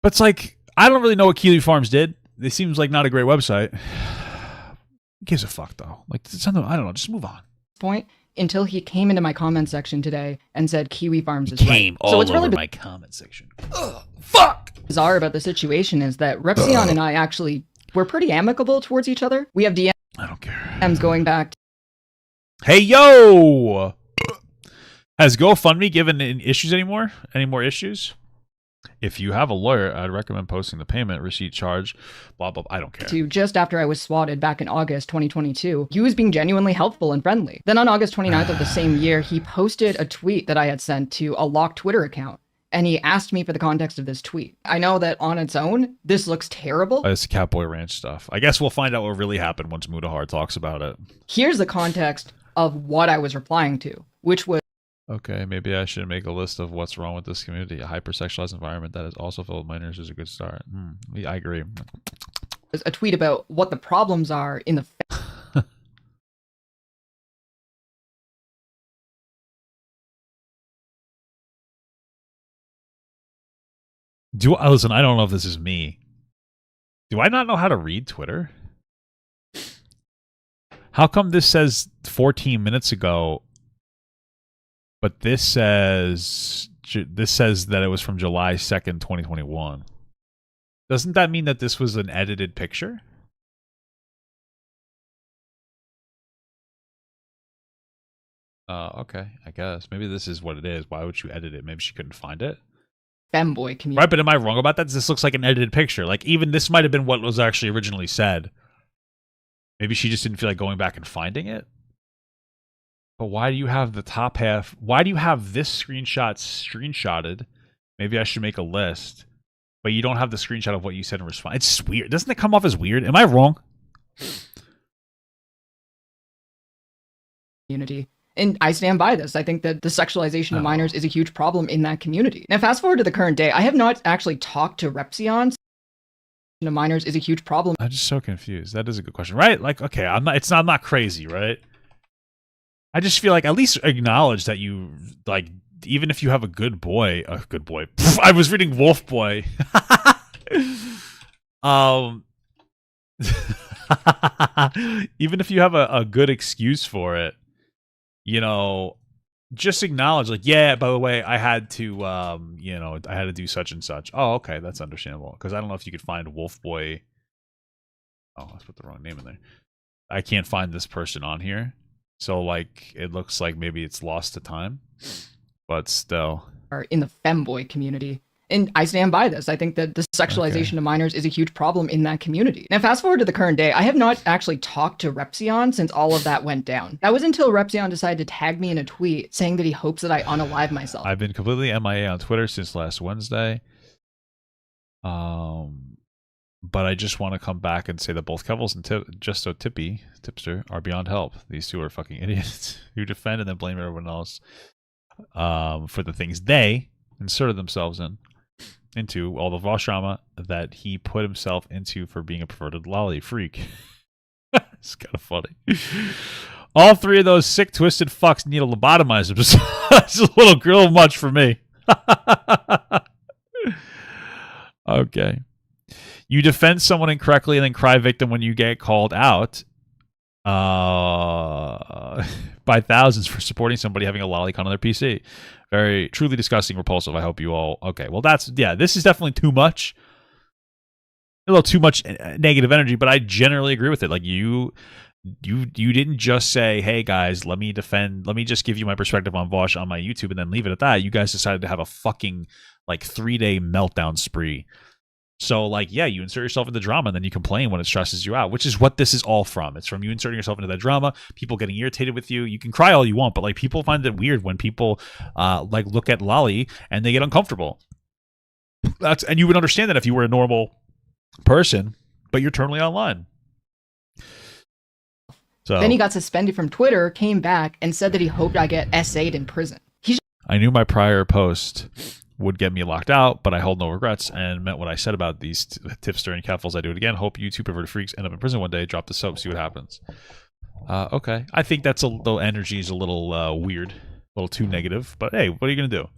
it's like, I don't really know what Kiwi Farms did. It seems like not a great website. Who gives a fuck though? Like, it's something, I don't know. Just move on.
Point until he came into my comment section today and said Kiwi Farms is
right. So it's really my comment section.
Ugh, fuck. Bizarre about the situation is that Repsion and I actually were pretty amicable towards each other. We have DMs.
I don't care.
DMs going back.
Hey yo! Has GoFundMe given issues anymore? Any more issues? If you have a lawyer, I'd recommend posting the payment receipt charge, blah, blah, blah. I don't care.
To just after I was swatted back in August 2022, he was being genuinely helpful and friendly. Then on August 29th of the same year, he posted a tweet that I had sent to a locked Twitter account, and he asked me for the context of this tweet. I know that on its own, this looks terrible.
It's Catboy Ranch stuff. I guess we'll find out what really happened once Mudahar talks about it.
Here's the context of what I was replying to, which was,
okay, maybe I should make a list of what's wrong with this community. A hypersexualized environment that is also filled with minors is a good start. I agree.
A tweet about what the problems are in the...
Listen, I don't know if this is me. Do I not know how to read Twitter? How come this says 14 minutes ago... But this says that it was from July 2nd, 2021. Doesn't that mean that this was an edited picture? Okay, I guess. Maybe this is what it is. Why would you edit it? Maybe she couldn't find it?
Femboy community.
Right, but am I wrong about that? This looks like an edited picture. Like, even this might have been what was actually originally said. Maybe she just didn't feel like going back and finding it? But why do you have the top half? Why do you have this screenshot screenshotted? Maybe I should make a list. But you don't have the screenshot of what you said in response. It's weird. Doesn't it come off as weird? Am I wrong?
Community. And I stand by this. I think that the sexualization of minors is a huge problem in that community. Now, fast forward to the current day. I have not actually talked to Repsion. Minors is a huge problem.
I'm just so confused. That is a good question, right? Like, okay, I'm not crazy, right? I just feel like at least acknowledge that you, like, even if you have a good boy. I was reading Wolf Boy. Even if you have a good excuse for it, you know, just acknowledge, like, yeah, by the way, I had to, you know, I had to do such and such. Oh, okay, that's understandable. Because I don't know if you could find Wolf Boy. Oh, I put the wrong name in there. I can't find this person on here. So, like, it looks like maybe it's lost to time. But still.
In the femboy community. And I stand by this. I think that the sexualization of minors is a huge problem in that community. Now, fast forward to the current day. I have not actually talked to Repsion since all of that went down. That was until Repsion decided to tag me in a tweet saying that he hopes that I unalive myself.
I've been completely MIA on Twitter since last Wednesday. But I just want to come back and say that both Keffals and Tipster are beyond help. These two are fucking idiots who defend and then blame everyone else for the things they inserted themselves into all the Vosh drama that he put himself into for being a perverted lolly freak. It's kind of funny. All three of those sick, twisted fucks need to lobotomize him. It's a little girl much for me. Okay. You defend someone incorrectly and then cry victim when you get called out by thousands for supporting somebody having a lolicon on their PC. Very truly disgusting, repulsive. I hope you all... Okay, well, that's... Yeah, this is definitely too much. A little too much negative energy, but I generally agree with it. Like, you didn't just say, hey, guys, let me just give you my perspective on Vosh on my YouTube and then leave it at that. You guys decided to have a fucking, like, 3-day meltdown spree. So, like, yeah, you insert yourself into drama and then you complain when it stresses you out, which is what this is all from. It's from you inserting yourself into that drama, people getting irritated with you. You can cry all you want, but, like, people find it weird when people, like, look at Lolly and they get uncomfortable. And you would understand that if you were a normal person, but you're totally online. So
then he got suspended from Twitter, came back, and said that he hoped I get SA'd in prison.
I knew my prior post would get me locked out, but I hold no regrets and meant what I said about these Tipster and Keffals. I do it again. Hope you two perverted freaks end up in prison one day. Drop the soap, see what happens. Okay. I think that's the energy is a little weird, a little too negative, but hey, what are you going to do?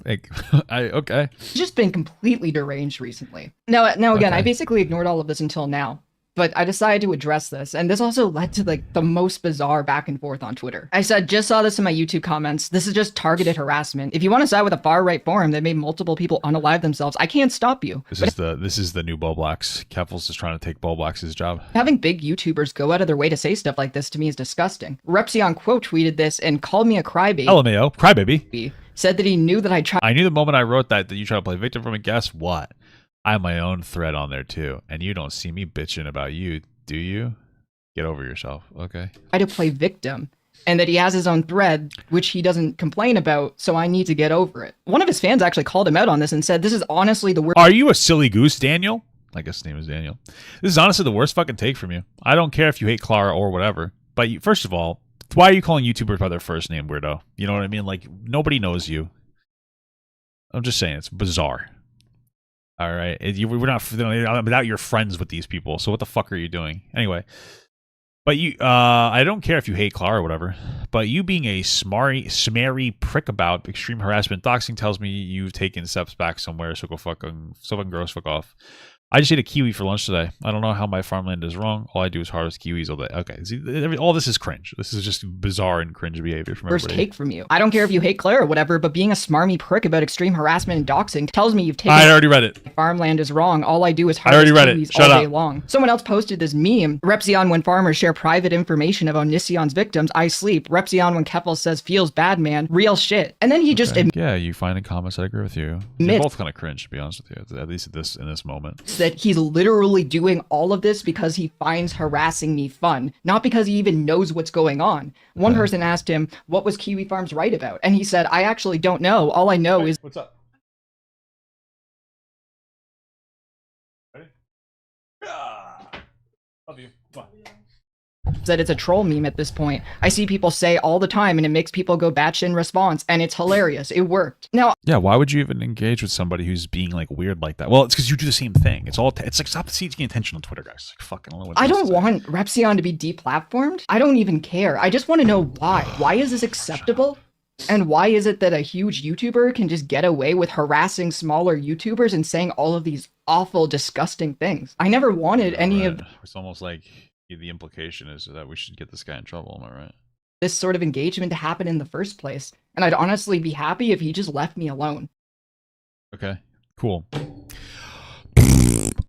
Okay.
He's just been completely deranged recently. Now again, okay. I basically ignored all of this until now. But I decided to address this, and this also led to, like, the most bizarre back and forth on Twitter. I said, just saw this in my YouTube comments. This is just targeted harassment. If you want to side with a far-right forum that made multiple people unalive themselves, I can't stop you.
This is the new Bo Blacks. Keffals is trying to take Bo Blacks' job.
Having big YouTubers go out of their way to say stuff like this to me is disgusting. Repsion quote tweeted this and called me a crybaby.
LMAO, crybaby.
Said that he knew that I tried.
I knew the moment I wrote that you tried to play victim from it. Guess what? I have my own thread on there too, and you don't see me bitching about you, do you? Get over yourself, okay?
I had to play victim, and that he has his own thread, which he doesn't complain about, so I need to get over it. One of his fans actually called him out on this and said, this is honestly the worst.
Are you a silly goose, Daniel? I guess his name is Daniel. This is honestly the worst fucking take from you. I don't care if you hate Clara or whatever, but first of all, why are you calling YouTubers by their first name, weirdo? You know what I mean? Like, nobody knows you. I'm just saying, it's bizarre. All right, we're not without your friends with these people. So what the fuck are you doing anyway? But I don't care if you hate Clara or whatever. But you being a smarry prick about extreme harassment, doxing tells me you've taken steps back somewhere. So go fucking gross, fuck off. I just ate a kiwi for lunch today. I don't know how my farmland is wrong. All I do is harvest kiwis all day. Okay, see, all this is cringe. This is just bizarre and cringe behavior from everybody.
First take from you. I don't care if you hate Claire or whatever, but being a smarmy prick about extreme harassment and doxing tells me you've taken...
I already read it.
Farmland is wrong. All I do is harvest kiwis all day long. Someone else posted this meme. Repsion when farmers share private information of Onision's victims. I sleep. Repsion when Keffals says feels bad, man. Real shit. And then he just...
Yeah, you find in comments I agree with you. You're both kind of cringe, to be honest with you. At least in this moment.
that he's literally doing all of this because he finds harassing me fun, not because he even knows what's going on. One person asked him, what was Kiwi Farms right about? And he said, I actually don't know. All I know is...
What's up? Ready? Love you. Come on.
That it's a troll meme at this point. I see people say all the time, and it makes people go batshit in response, and it's hilarious. It worked. Now,
yeah, why would you even engage with somebody who's being like weird like that? Well, it's because you do the same thing. It's like stop seeking attention on Twitter, guys. Like, fucking,
I don't want Repsion to be deplatformed. I don't even care. I just want to know why. Why is this acceptable? And why is it that a huge YouTuber can just get away with harassing smaller YouTubers and saying all of these awful, disgusting things? I never wanted any of...
It's almost like the implication is that we should get this guy in trouble, am I right?
This sort of engagement to happen in the first place. And I'd honestly be happy if he just left me alone.
Okay, cool.